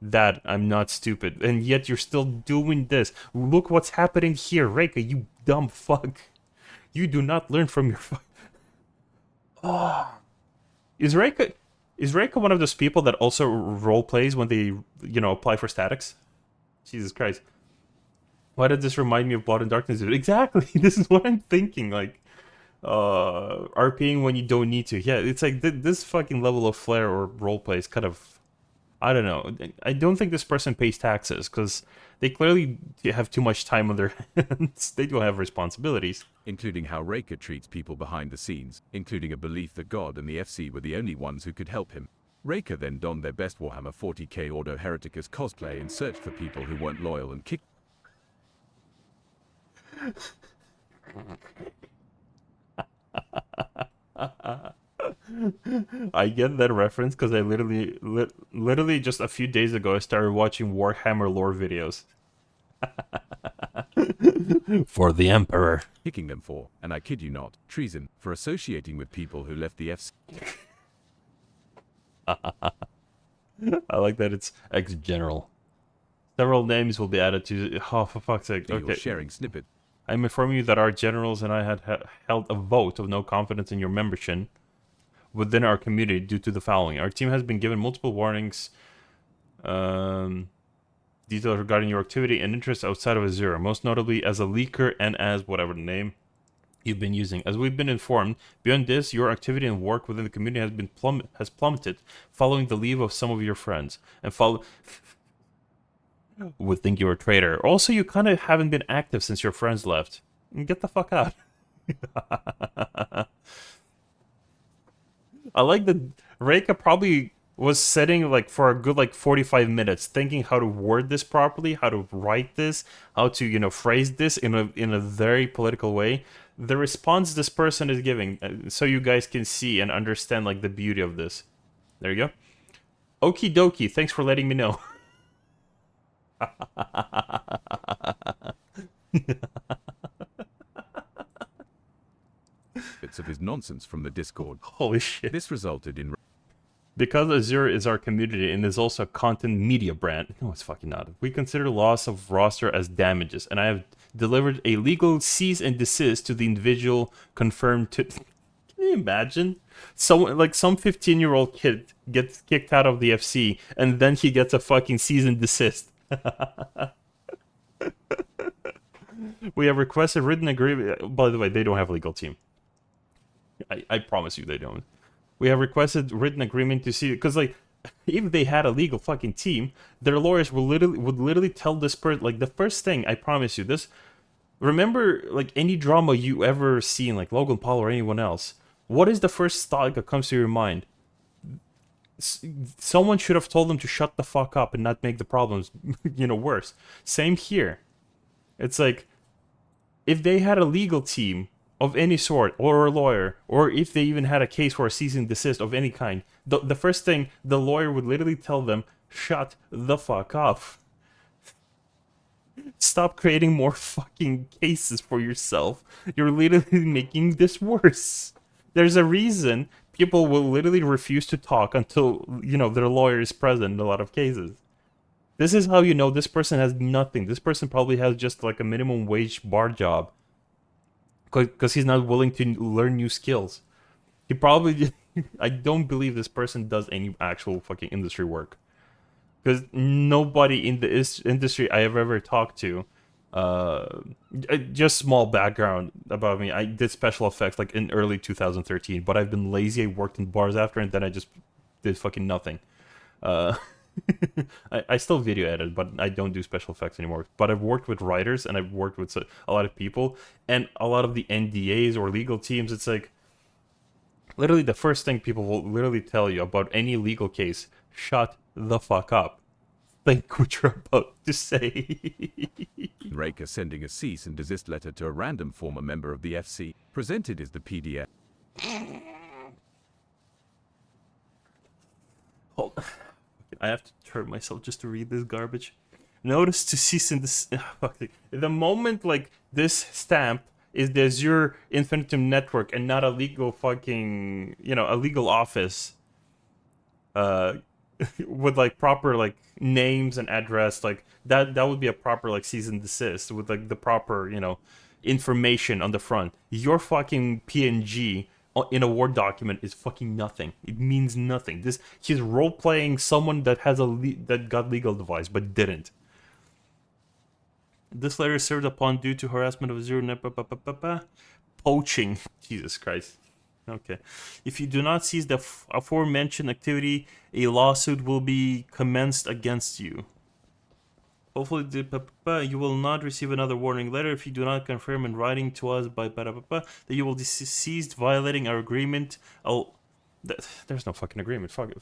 that. I'm not stupid. And yet you're still doing this. Look what's happening here. Reika, you dumb fuck. You do not learn from your fuck. Oh. Is Reika one of those people that also role plays when they, you know, apply for statics? Jesus Christ. Why did this remind me of Blood and Darkness? Exactly. This is what I'm thinking. Like, RPing when you don't need to. Yeah, it's like this fucking level of flair or roleplay is kind of, I don't know. I don't think this person pays taxes because they clearly have too much time on their hands. They don't have responsibilities. Including how Reika treats people behind the scenes, including a belief that God and the FC were the only ones who could help him. Reika then donned their best Warhammer 40k Ordo Hereticus cosplay and searched for people who weren't loyal and kicked. I get that reference because I literally just a few days ago I started watching Warhammer lore videos. For the Emperor. Kicking them for, and I kid you not, treason, for associating with people who left the FC. I like that it's ex-general. Several names will be added to... Oh, for fuck's sake. Okay. Sharing snippet. I'm informing you that our generals and I had held a vote of no confidence in your membership within our community due to the following. Our team has been given multiple warnings, details regarding your activity and interests outside of Azure, most notably as a leaker and as whatever the name you've been using. As we've been informed, beyond this, your activity and work within the community has plummeted following the leave of some of your friends and would think you're a traitor. Also, you kind of haven't been active since your friends left. Get the fuck out. I like that Reika probably was sitting like for a good like 45 minutes thinking how to word this properly, how to write this, how to, you know, phrase this in a very political way. The response this person is giving, so you guys can see and understand like the beauty of this. There you go. Okie dokie, thanks for letting me know. Bits of his nonsense from the Discord. Holy shit. This resulted in... Because Azure is our community and is also a content media brand. No, it's fucking not. We consider loss of roster as damages, and I have delivered a legal cease and desist to the individual confirmed to... Can you imagine? Some 15-year-old kid gets kicked out of the FC, and then he gets a fucking cease and desist. We have requested written agreement. By the way, they don't have a legal team. I promise you they don't. We have requested written agreement to see, because like, if they had a legal fucking team, their lawyers would literally tell this person, like, the first thing, I promise you this. Remember, like, any drama you ever seen, like Logan Paul or anyone else, what is the first thought that comes to your mind? Someone should have told them to shut the fuck up and not make the problems, you know, worse. Same here. It's like, if they had a legal team of any sort, or a lawyer, or if they even had a case for a cease and desist of any kind, the first thing, the lawyer would literally tell them, shut the fuck up. Stop creating more fucking cases for yourself. You're literally making this worse. There's a reason people will literally refuse to talk until, you know, their lawyer is present in a lot of cases. This is how you know this person has nothing. This person probably has just like a minimum wage bar job. Because he's not willing to learn new skills. He probably... I don't believe this person does any actual fucking industry work. Because nobody in the industry I have ever talked to Just small background about me. I did special effects like in early 2013, but I've been lazy. I worked in bars after, and then I just did fucking nothing. I still video edit, but I don't do special effects anymore. But I've worked with writers, and I've worked with a lot of people, and a lot of the NDAs or legal teams. It's like literally the first thing people will literally tell you about any legal case: shut the fuck up. Think what you're about to say. Raker sending a cease and desist letter to a random former member of the FC. Presented as the PDF. Hold. I have to turn myself just to read this garbage. Notice to cease and desist. The moment like this stamp is the Azure Infinitum network and not a legal fucking, a legal office. With like proper like names and address, like that would be a proper like cease and desist with like the proper information on the front. Your fucking PNG in a Word document is fucking nothing. It means nothing. He's role playing someone that has that got legal advice but didn't. This letter is served upon due to harassment of Azure poaching. Jesus Christ. Okay. If you do not cease the aforementioned activity, a lawsuit will be commenced against you. Hopefully, you will not receive another warning letter if you do not confirm in writing to us that you will cease violating our agreement. There's no fucking agreement. Fuck it.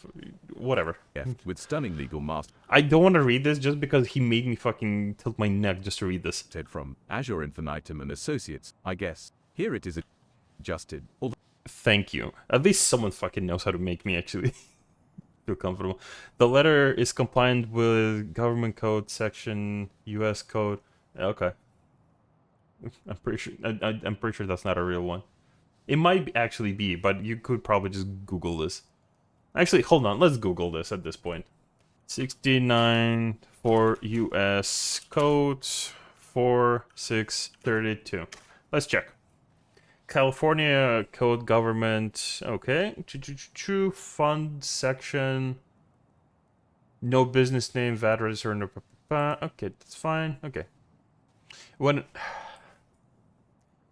Whatever. Yeah, with stunning legal master. I don't want to read this just because he made me fucking tilt my neck just to read this. From Azure Infinitum and Associates, I guess. Here it is adjusted. Thank you. At least someone fucking knows how to make me actually feel comfortable. The letter is compliant with government code section, US code. Okay. I'm pretty sure. I'm pretty sure that's not a real one. It might actually be, but you could probably just Google this. Actually, hold on. Let's Google this at this point. 69 for US code 4632. Let's check. California code government. Okay. True fund section. No business name, VAT register. No. Okay, that's fine. Okay. When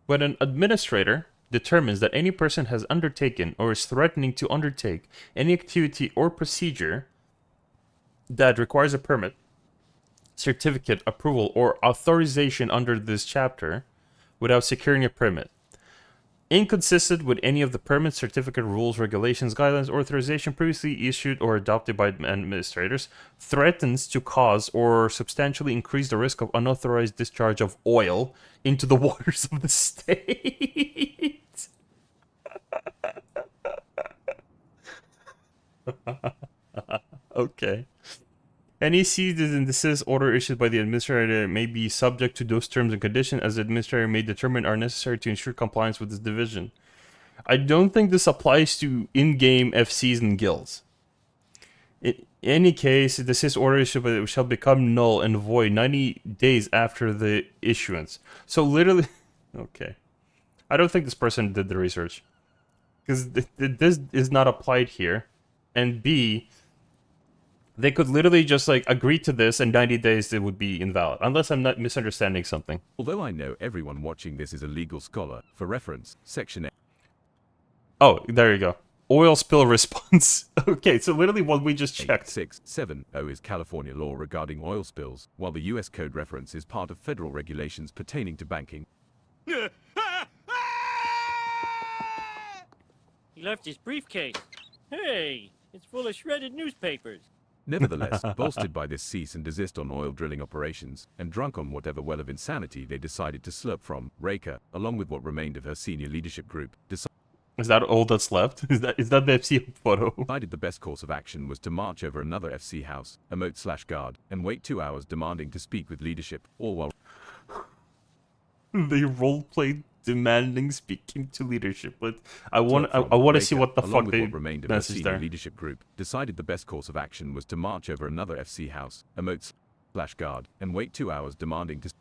an administrator determines that any person has undertaken or is threatening to undertake any activity or procedure that requires a permit, certificate, approval, or authorization under this chapter without securing a permit, inconsistent with any of the permit, certificate, rules, regulations, guidelines, or authorization previously issued or adopted by administrators, threatens to cause or substantially increase the risk of unauthorized discharge of oil into the waters of the state. Okay. Any cease and desist order issued by the administrator may be subject to those terms and conditions as the administrator may determine are necessary to ensure compliance with this division. I don't think this applies to in-game FCs and guilds. In any case, the desist order issued shall become null and void 90 days after the issuance. So literally, okay. I don't think this person did the research. Because this is not applied here. And B, they could literally just like agree to this and 90 days it would be invalid. Unless I'm not misunderstanding something. Although I know everyone watching this is a legal scholar, for reference, section A. Oh, there you go. Oil spill response. Okay, so literally what we just checked. 8670 is California law regarding oil spills, while the US code reference is part of federal regulations pertaining to banking. He left his briefcase. Hey, it's full of shredded newspapers. Nevertheless, bolstered by this cease and desist on oil drilling operations, and drunk on whatever well of insanity they decided to slurp from, Raker, along with what remained of her senior leadership group, Is that all that's left? Is that the FC photo? Decided the best course of action was to march over another FC house, emote/guard, and wait 2 hours demanding to speak with leadership, all while they roleplayed demanding speaking to leadership. But I want to see what the fuck they remained of her senior leadership group. Decided the best course of action was to march over another FC house, emote/guard, and wait 2 hours demanding to.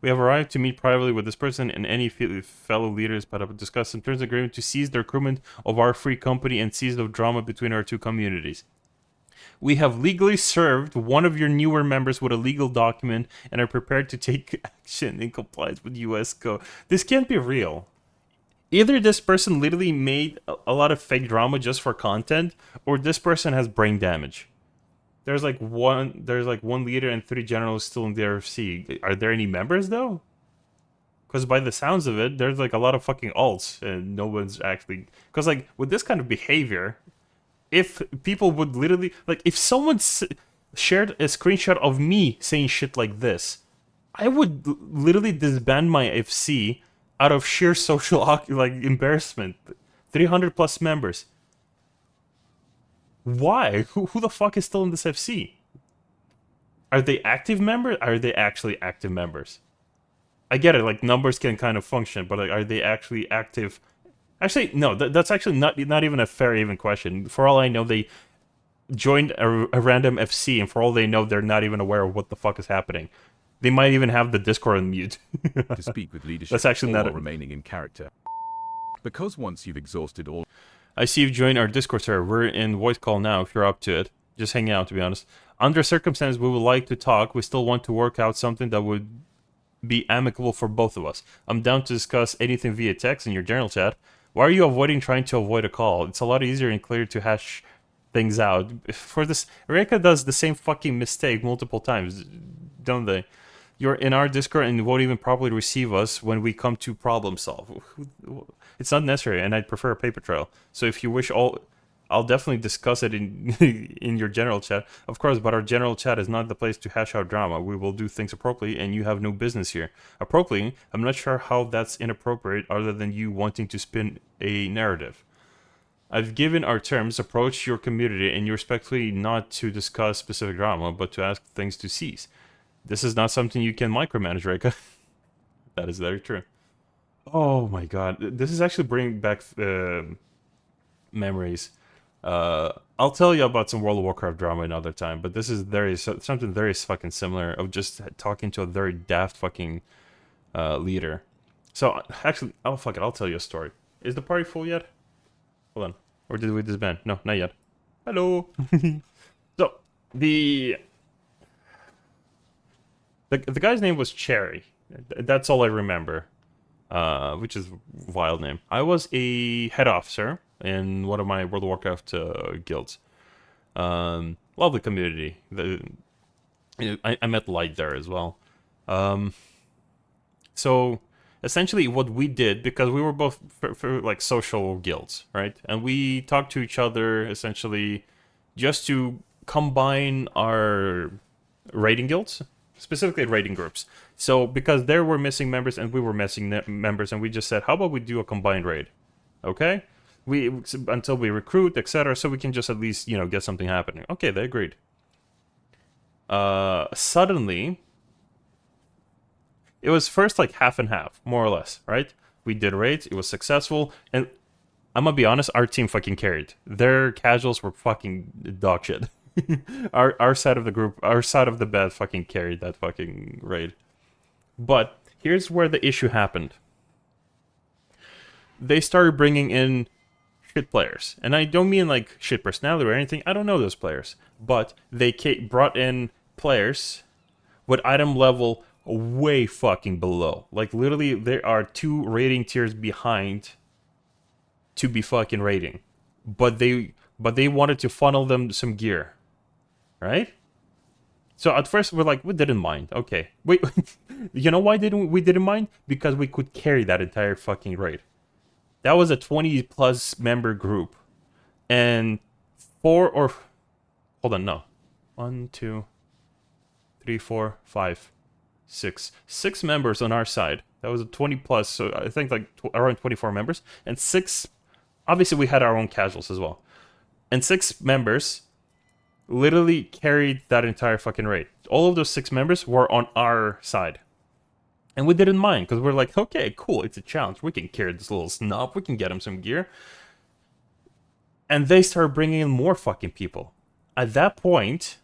We have arrived to meet privately with this person and any fellow leaders, but have discussed some terms of agreement to seize the recruitment of our free company and seize the drama between our two communities. We have legally served one of your newer members with a legal document and are prepared to take action in compliance with US code. This can't be real. Either this person literally made a lot of fake drama just for content, or this person has brain damage. There's like one leader and 3 generals still in the RFC. Are there any members though? Because by the sounds of it, there's like a lot of fucking alts, and no one's actually. Because like with this kind of behavior, if people would literally like, if someone shared a screenshot of me saying shit like this, I would literally disband my FC out of sheer social like embarrassment. 300 plus members. Why? Who the fuck is still in this FC? Are they active members? Are they actually active members? I get it, like numbers can kind of function, but like, are they actually active? Actually, no, that's actually not even a fair even question. For all I know, they joined a random FC, and for all they know, they're not even aware of what the fuck is happening. They might even have the Discord on mute. To speak with leadership, that's actually not remaining in character. Because once you've exhausted all... I see you've joined our Discord server. We're in voice call now, if you're up to it. Just hang out, to be honest. Under circumstances, we would like to talk. We still want to work out something that would be amicable for both of us. I'm down to discuss anything via text in your general chat. Why are you avoiding trying to avoid a call? It's a lot easier and clearer to hash things out. For this, Reka does the same fucking mistake multiple times, don't they? You're in our Discord and won't even properly receive us when we come to problem solve. It's not necessary, and I'd prefer a paper trail. So if you wish, I'll definitely discuss it in in your general chat, of course. But our general chat is not the place to hash out drama. We will do things appropriately, and you have no business here. Appropriately, I'm not sure how that's inappropriate, other than you wanting to spin a narrative. I've given our terms, approach your community, and you respectfully not to discuss specific drama, but to ask things to cease. This is not something you can micromanage, Reka. That is very true. Oh my god, this is actually bringing back memories. I'll tell you about some World of Warcraft drama another time, but this is something very fucking similar of just talking to a very daft fucking leader. So actually, oh fuck it, I'll tell you a story. Is the party full yet? Hold on, or did we disband? No, not yet. Hello. So the guy's name was Cherry. That's all I remember, which is a wild name. I was a head officer in one of my World of Warcraft guilds. Lovely community. I met Light there as well. So essentially what we did, because we were both for like social guilds, right? And we talked to each other essentially just to combine our raiding guilds, specifically raiding groups. So because there were missing members and we were missing members, and we just said, how about we do a combined raid? Okay? Until we recruit, etc., so we can just at least, get something happening. Okay, they agreed. Suddenly, it was first like half and half, more or less, right? We did raids, it was successful, and I'm gonna be honest, our team fucking carried. Their casuals were fucking dog shit. Our side of the group, our side of the bed fucking carried that fucking raid. But here's where the issue happened. They started bringing in shit players. And I don't mean like shit personality or anything. I don't know those players. But they brought in players with item level way fucking below. Like literally there are 2 rating tiers behind to be fucking rating. But they wanted to funnel them some gear. Right? So at first we didn't mind. Okay. Wait, you know why we didn't mind? Because we could carry that entire fucking raid. That was a 20 plus member group. And 1, 2, 3, 4, 5, 6. 6 members on our side. That was a 20 plus, so I think like around 24 members. And 6, obviously we had our own casuals as well. And 6 members literally carried that entire fucking raid. All of those 6 members were on our side. And we didn't mind, because we're like, okay, cool, it's a challenge. We can carry this little snob. We can get him some gear. And they started bringing in more fucking people. At that point,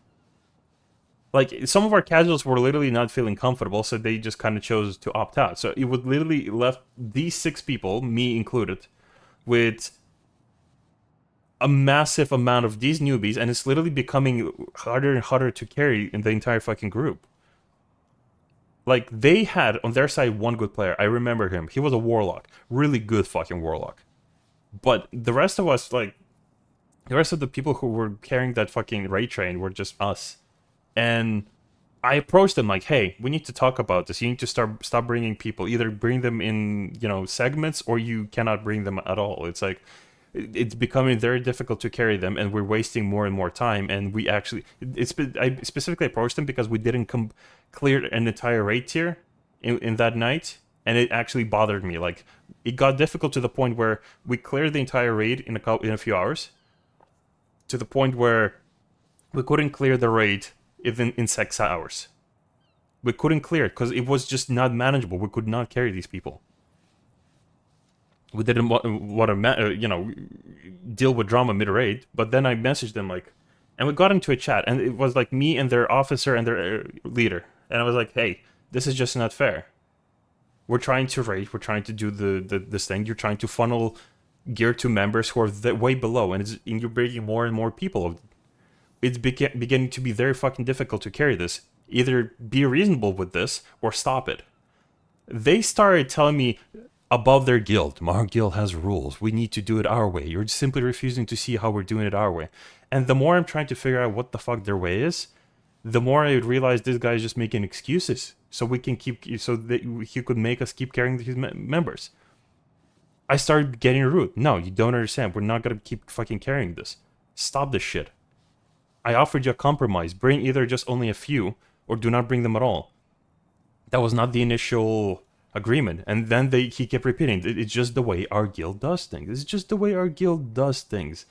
like, some of our casuals were literally not feeling comfortable, so they just kind of chose to opt out. So it would literally left these 6 people, me included, with a massive amount of these newbies, and it's literally becoming harder and harder to carry in the entire fucking group. Like, they had on their side one good player. I remember him. He was a warlock. Really good fucking warlock. But the rest of us, like, the rest of the people who were carrying that fucking raid train were just us. And I approached them like, hey, we need to talk about this. You need to stop bringing people. Either bring them in, you know, segments, or you cannot bring them at all. It's like, it's becoming very difficult to carry them, and we're wasting more and more time. And we actually, I specifically approached them because we didn't clear an entire raid tier in that night, and it actually bothered me. Like, it got difficult to the point where we cleared the entire raid in a few hours, to the point where we couldn't clear the raid even in 6 hours. We couldn't clear it because it was just not manageable. We could not carry these people. We didn't want to, deal with drama mid-raid. But then I messaged them, like, and we got into a chat, and it was like me and their officer and their leader. And I was like, hey, this is just not fair. We're trying to raid. We're trying to do this thing. You're trying to funnel gear to members who are way below, and you're bringing more and more people. It's beginning to be very fucking difficult to carry this. Either be reasonable with this or stop it. They started telling me above their guild, our guild has rules. We need to do it our way. You're simply refusing to see how we're doing it our way. And the more I'm trying to figure out what the fuck their way is, the more I realize this guy is just making excuses so we can so that he could make us keep carrying his members. I started getting rude. No, you don't understand. We're not gonna keep fucking carrying this. Stop this shit. I offered you a compromise. Bring either just only a few, or do not bring them at all. That was not the initial agreement. And then he kept repeating, it's just the way our guild does things. It's just the way our guild does things.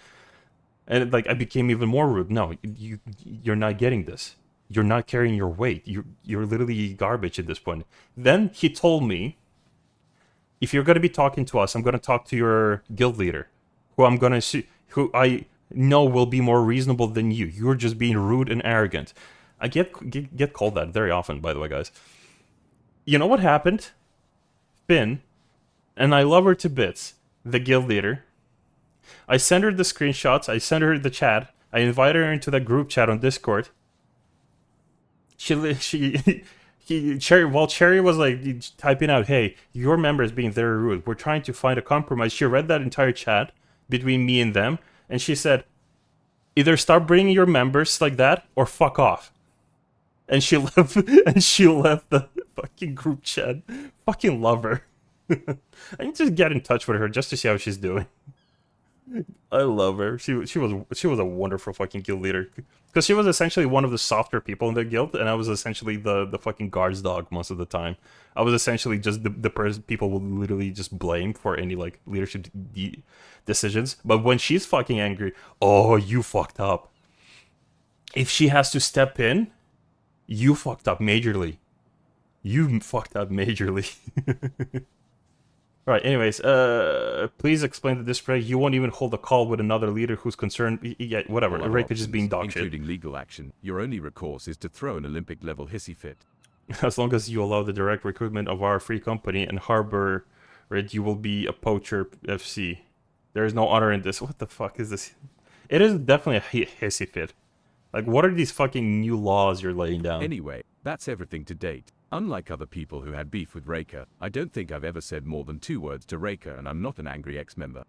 And like, I became even more rude. No, you're not getting this. You're not carrying your weight. You're literally garbage at this point. Then he told me, if you're going to be talking to us, I'm going to talk to your guild leader, who I know will be more reasonable than you. You're just being rude and arrogant. I get called that very often, by the way, guys. You know what happened? Finn, and I love her to bits, the guild leader. I sent her the screenshots. I sent her the chat. I invited her into that group chat on Discord. While Cherry was like typing out, hey, your member is being very rude. We're trying to find a compromise. She read that entire chat between me and them, and she said, either start bringing your members like that or fuck off. And she left. And she left the fucking group chat. Fucking love her. I need to get in touch with her just to see how she's doing. I love her. She was a wonderful fucking guild leader, because she was essentially one of the softer people in the guild, and I was essentially the fucking guard's dog most of the time. I was essentially just the person people would literally just blame for any like leadership decisions. But when she's fucking angry, oh, you fucked up. If she has to step in, you fucked up majorly. You fucked up majorly. Right, anyways, please explain the display. You won't even hold a call with another leader who's concerned. Yeah, whatever. Raid is just being dog shit. Including legal action, your only recourse is to throw an Olympic-level hissy fit. As long as you allow the direct recruitment of our free company and harbor it, you will be a poacher FC. There is no honor in this. What the fuck is this? It is definitely a hissy fit. Like, what are these fucking new laws you're laying down? Anyway, that's everything to date. Unlike other people who had beef with Raker, I don't think I've ever said more than 2 words to Raker, and I'm not an angry ex-member.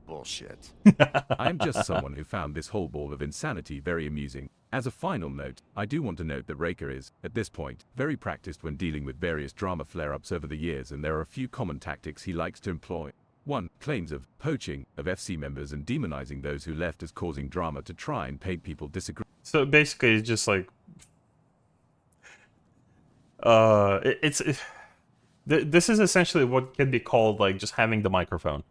Bullshit. I am just someone who found this whole ball of insanity very amusing. As a final note, I do want to note that Raker is, at this point, very practiced when dealing with various drama flare-ups over the years, and there are a few common tactics he likes to employ. 1. Claims of poaching of FC members and demonizing those who left as causing drama to try and paint people disagree. So basically, it's just like... this is essentially what can be called like just having the microphone.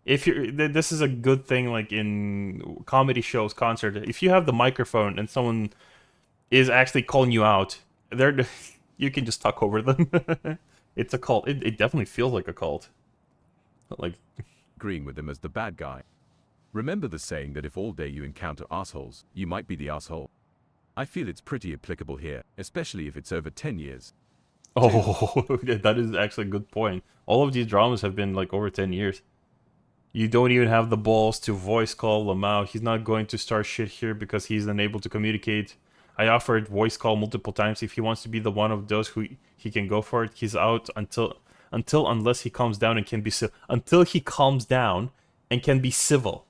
If this is a good thing like in comedy shows, concert. If you have the microphone and someone is actually calling you out, you can just talk over them. It's a cult. It definitely feels like a cult. But like agreeing with them as the bad guy. Remember the saying that if all day you encounter assholes, you might be the asshole. I feel it's pretty applicable here, especially if it's over 10 years. Oh, that is actually a good point. All of these dramas have been like over 10 years. You don't even have the balls to voice call Lamau. He's not going to start shit here because he's unable to communicate. I offered voice call multiple times. If he wants to be the one of those who he can go for it, he's out unless he calms down and can be until he calms down and can be civil.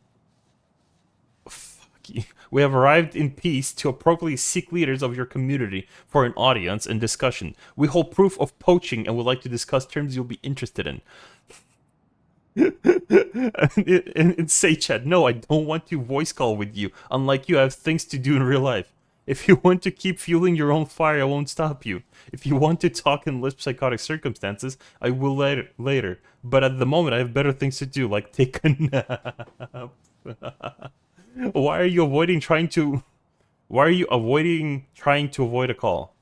Fuck you. We have arrived in peace to appropriately seek leaders of your community for an audience and discussion. We hold proof of poaching and would like to discuss terms you'll be interested in. And say, Chad, no, I don't want to voice call with you. Unlike you, I have things to do in real life. If you want to keep fueling your own fire, I won't stop you. If you want to talk in less psychotic circumstances, I will later. But at the moment, I have better things to do, like take a nap. Why are you avoiding trying to avoid a call?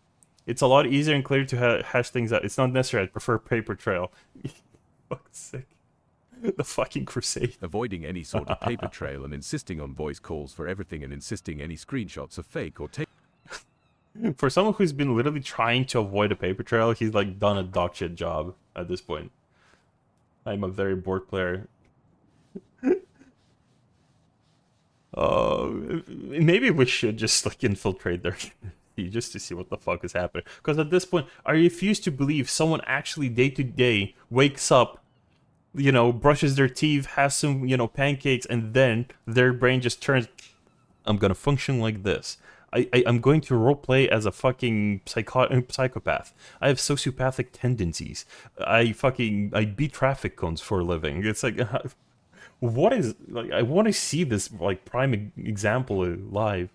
It's a lot easier and clearer to hash things out. It's not necessary. I prefer paper trail. Fuck's sake. The fucking crusade. Avoiding any sort of paper trail and insisting on voice calls for everything and insisting any screenshots are fake or take. For someone who's been literally trying to avoid a paper trail, he's like done a dog shit job at this point. I'm a very bored player. Maybe we should just like infiltrate their community just to see what the fuck is happening. Because at this point, I refuse to believe someone actually day to day wakes up, you know, brushes their teeth, has some, you know, pancakes, and then their brain just turns, I'm gonna function like this. I'm going to roleplay as a fucking psychopath. I have sociopathic tendencies. I beat traffic cones for a living. It's like, what is, like, I want to see this, like, prime example live.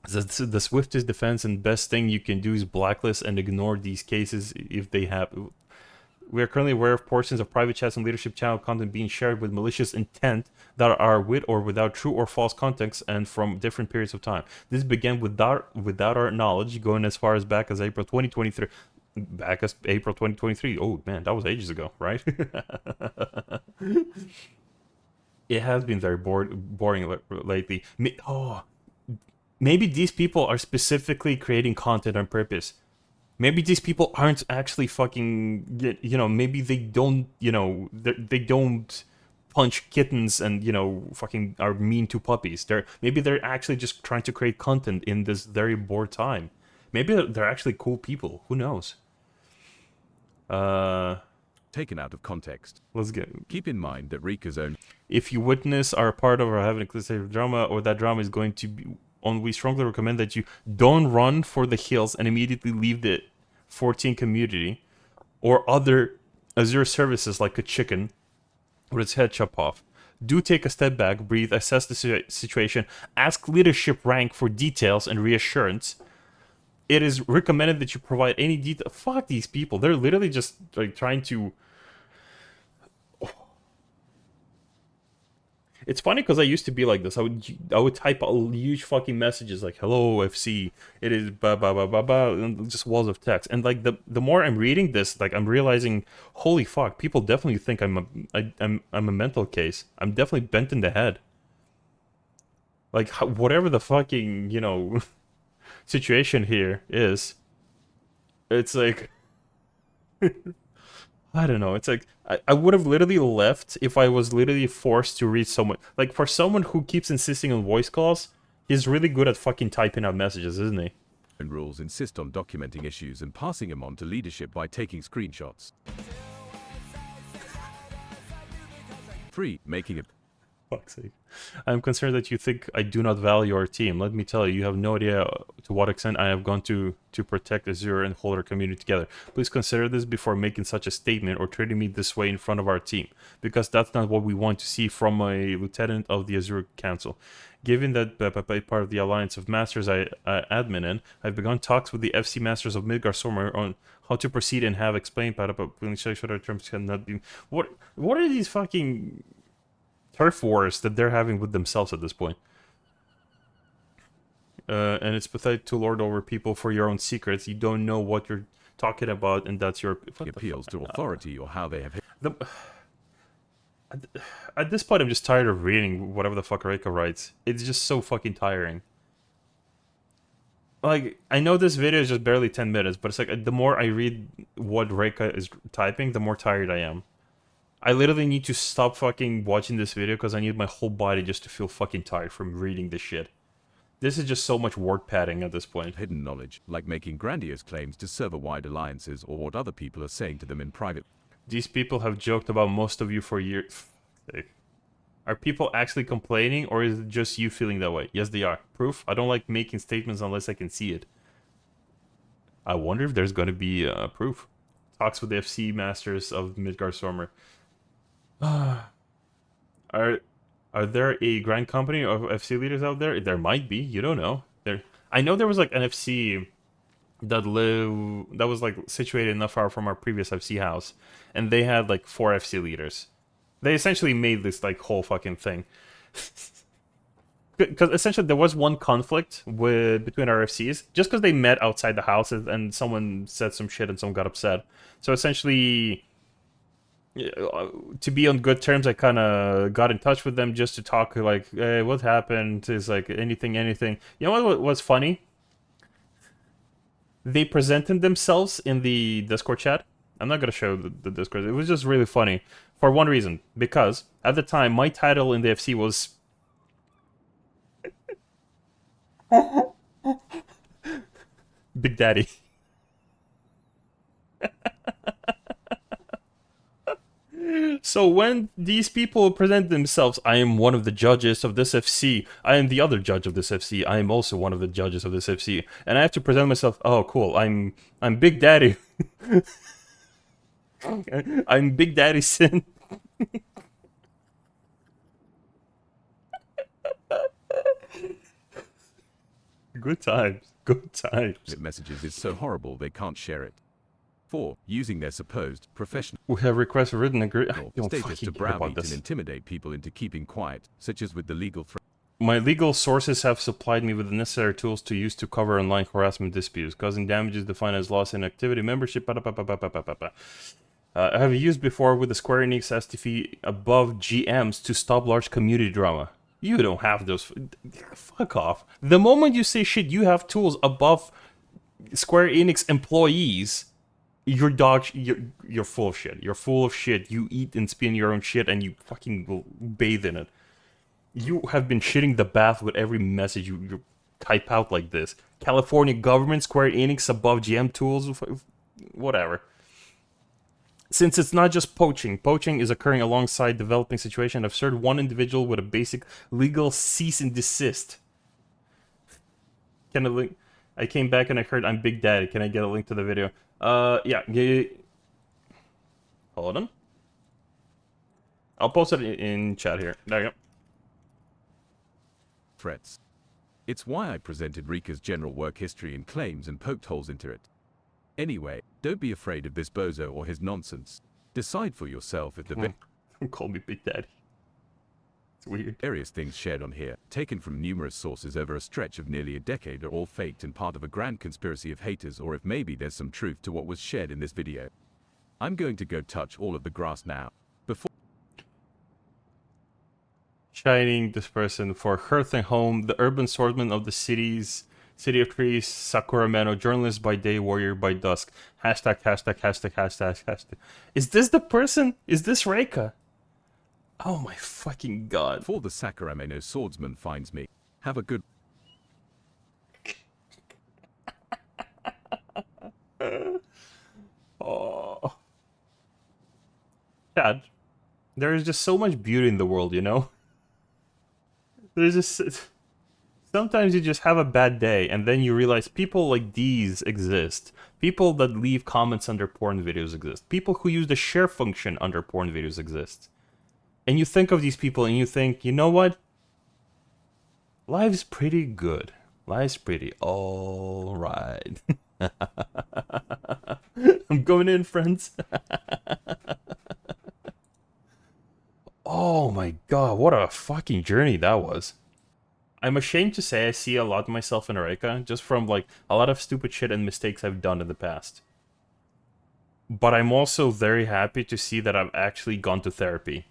The swiftest defense and best thing you can do is blacklist and ignore these cases if they happen. We are currently aware of portions of private chats and leadership channel content being shared with malicious intent that are with or without true or false context and from different periods of time. This began without our knowledge, going as far as back as April 2023. Back as April 2023. Oh man, that was ages ago, right? It has been very boring lately. Maybe these people are specifically creating content on purpose. Maybe these people aren't actually fucking, you know, maybe they don't, you know, they don't punch kittens and, you know, fucking are mean to puppies. Maybe they're actually just trying to create content in this very bored time. Maybe they're actually cool people. Who knows? Taken out of context. Let's go. Keep in mind that Rika's own. If you witness are a part of or have an exclusive drama, or that drama is going to be on, we strongly recommend that you don't run for the hills and immediately leave the 14 community or other Azure services like a chicken with its head chopped off. Do take a step back, breathe, assess the situation, ask leadership rank for details and reassurance. It is recommended that you provide any detail. Fuck these people. They're literally just like trying to... It's funny because I used to be like this. I would type huge fucking messages like "Hello FC," it is blah blah blah blah blah, and just walls of text. And like the more I'm reading this, like I'm realizing, holy fuck, people definitely think I'm a mental case. I'm definitely bent in the head. Like whatever the fucking, you know, situation here is, it's like. I don't know, it's like, I would have literally left if I was literally forced to read someone. Like, for someone who keeps insisting on voice calls, he's really good at fucking typing out messages, isn't he? Rules insist on documenting issues and passing them on to leadership by taking screenshots. 3. Making a... Fuck's sake. I'm concerned that you think I do not value our team. Let me tell you, you have no idea to what extent I have gone to protect Azure and hold our community together. Please consider this before making such a statement or treating me this way in front of our team, because that's not what we want to see from a lieutenant of the Azure Council. Given that part of the Alliance of Masters I admin in, I've begun talks with the FC Masters of Midgard Sommer on how to proceed and have explained terms cannot be... What are these fucking... turf wars that they're having with themselves at this point? And it's pathetic to lord over people for your own secrets. You don't know what you're talking about, and that's your... appeals to authority or how they have... At this point, I'm just tired of reading whatever the fuck Reika writes. It's just so fucking tiring. Like, I know this video is just barely 10 minutes, but it's like, the more I read what Reika is typing, the more tired I am. I literally need to stop fucking watching this video because I need my whole body just to feel fucking tired from reading this shit. This is just so much word padding at this point. Hidden knowledge, like making grandiose claims to server-wide alliances or what other people are saying to them in private. These people have joked about most of you for years. Are people actually complaining, or is it just you feeling that way? Yes, they are. Proof? I don't like making statements unless I can see it. I wonder if there's going to be proof. Talks with the FC masters of Midgardstormer. Are there a grand company of FC leaders out there? There might be. You don't know. I know there was like an FC that was like situated not far from our previous FC house, and they had like 4 FC leaders. They essentially made this like whole fucking thing. Because essentially there was one conflict between our FCs, just because they met outside the house and someone said some shit and someone got upset. So essentially, to be on good terms, I kind of got in touch with them just to talk like, hey, what happened? Is like anything. You know what was funny? They presented themselves in the Discord chat. I'm not going to show the Discord. It was just really funny for one reason. Because at the time, my title in the FC was... Big Daddy. So when these people present themselves, I am one of the judges of this FC. I am the other judge of this FC. I am also one of the judges of this FC. And I have to present myself, oh cool, I'm Big Daddy. I'm Big Daddy Sin. Good times. Good times. Messages is so horrible they can't share it. 4. Using their supposed professional We have requests written status to browbeat and intimidate people into keeping quiet, such as with the legal threat. My legal sources have supplied me with the necessary tools to use to cover online harassment disputes, causing damages defined as loss in activity membership. I have used before with the Square Enix STF above GMs to stop large community drama. You don't have those. Fuck off. The moment you say shit, you have tools above Square Enix employees. You're full of shit. You're full of shit. You eat and spin your own shit and you fucking bathe in it. You have been shitting the bath with every message you type out like this. California government, Square Enix above GM tools, whatever. Since it's not just poaching is occurring alongside developing situation. I've served one individual with a basic legal cease and desist. Can I link? I came back and I heard I'm Big Daddy. Can I get a link to the video? Yeah. Hold on. I'll post it in chat here. There you go. Threats. It's why I presented Rika's general work history and claims and poked holes into it. Anyway, don't be afraid of this bozo or his nonsense. Decide for yourself if the Call me Big Daddy. It's weird. Various things shared on here, taken from numerous sources over a stretch of nearly a decade, are all faked and part of a grand conspiracy of haters, or if maybe there's some truth to what was shared in this video. I'm going to go touch all of the grass now. Before Shining this person for Hearth Home, the urban swordsman of the city of trees, Sakura Mano, journalist by day, warrior by dusk. #######. Is this the person? Is this Reika? Oh my fucking god. Before the Sakura Mano swordsman finds me, have a good... Oh. Chad, there is just so much beauty in the world, you know? There's just... Sometimes you just have a bad day, and then you realize people like these exist. People that leave comments under porn videos exist. People who use the share function under porn videos exist. And you think of these people and you think, you know what? Life's pretty good. Life's pretty alright. I'm going in, friends. Oh my god, what a fucking journey that was. I'm ashamed to say I see a lot of myself in Reika, just from like a lot of stupid shit and mistakes I've done in the past. But I'm also very happy to see that I've actually gone to therapy.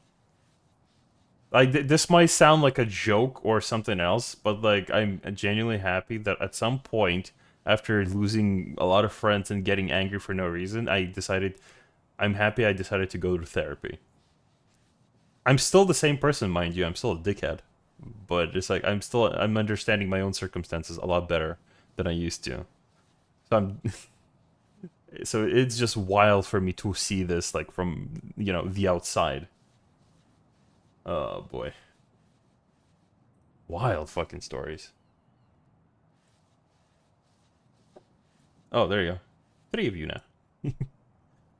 Like, this might sound like a joke or something else, but like, I'm genuinely happy that at some point, after losing a lot of friends and getting angry for no reason, I'm happy I decided to go to therapy. I'm still the same person, mind you. I'm still a dickhead. But it's like I'm understanding my own circumstances a lot better than I used to. So so it's just wild for me to see this like from, you know, the outside. Oh boy. Wild fucking stories. Oh, there you go. 3 of you now.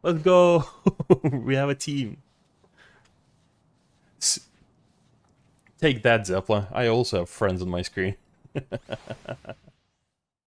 Let's go. We have a team. Take that, Zeppelin. I also have friends on my screen.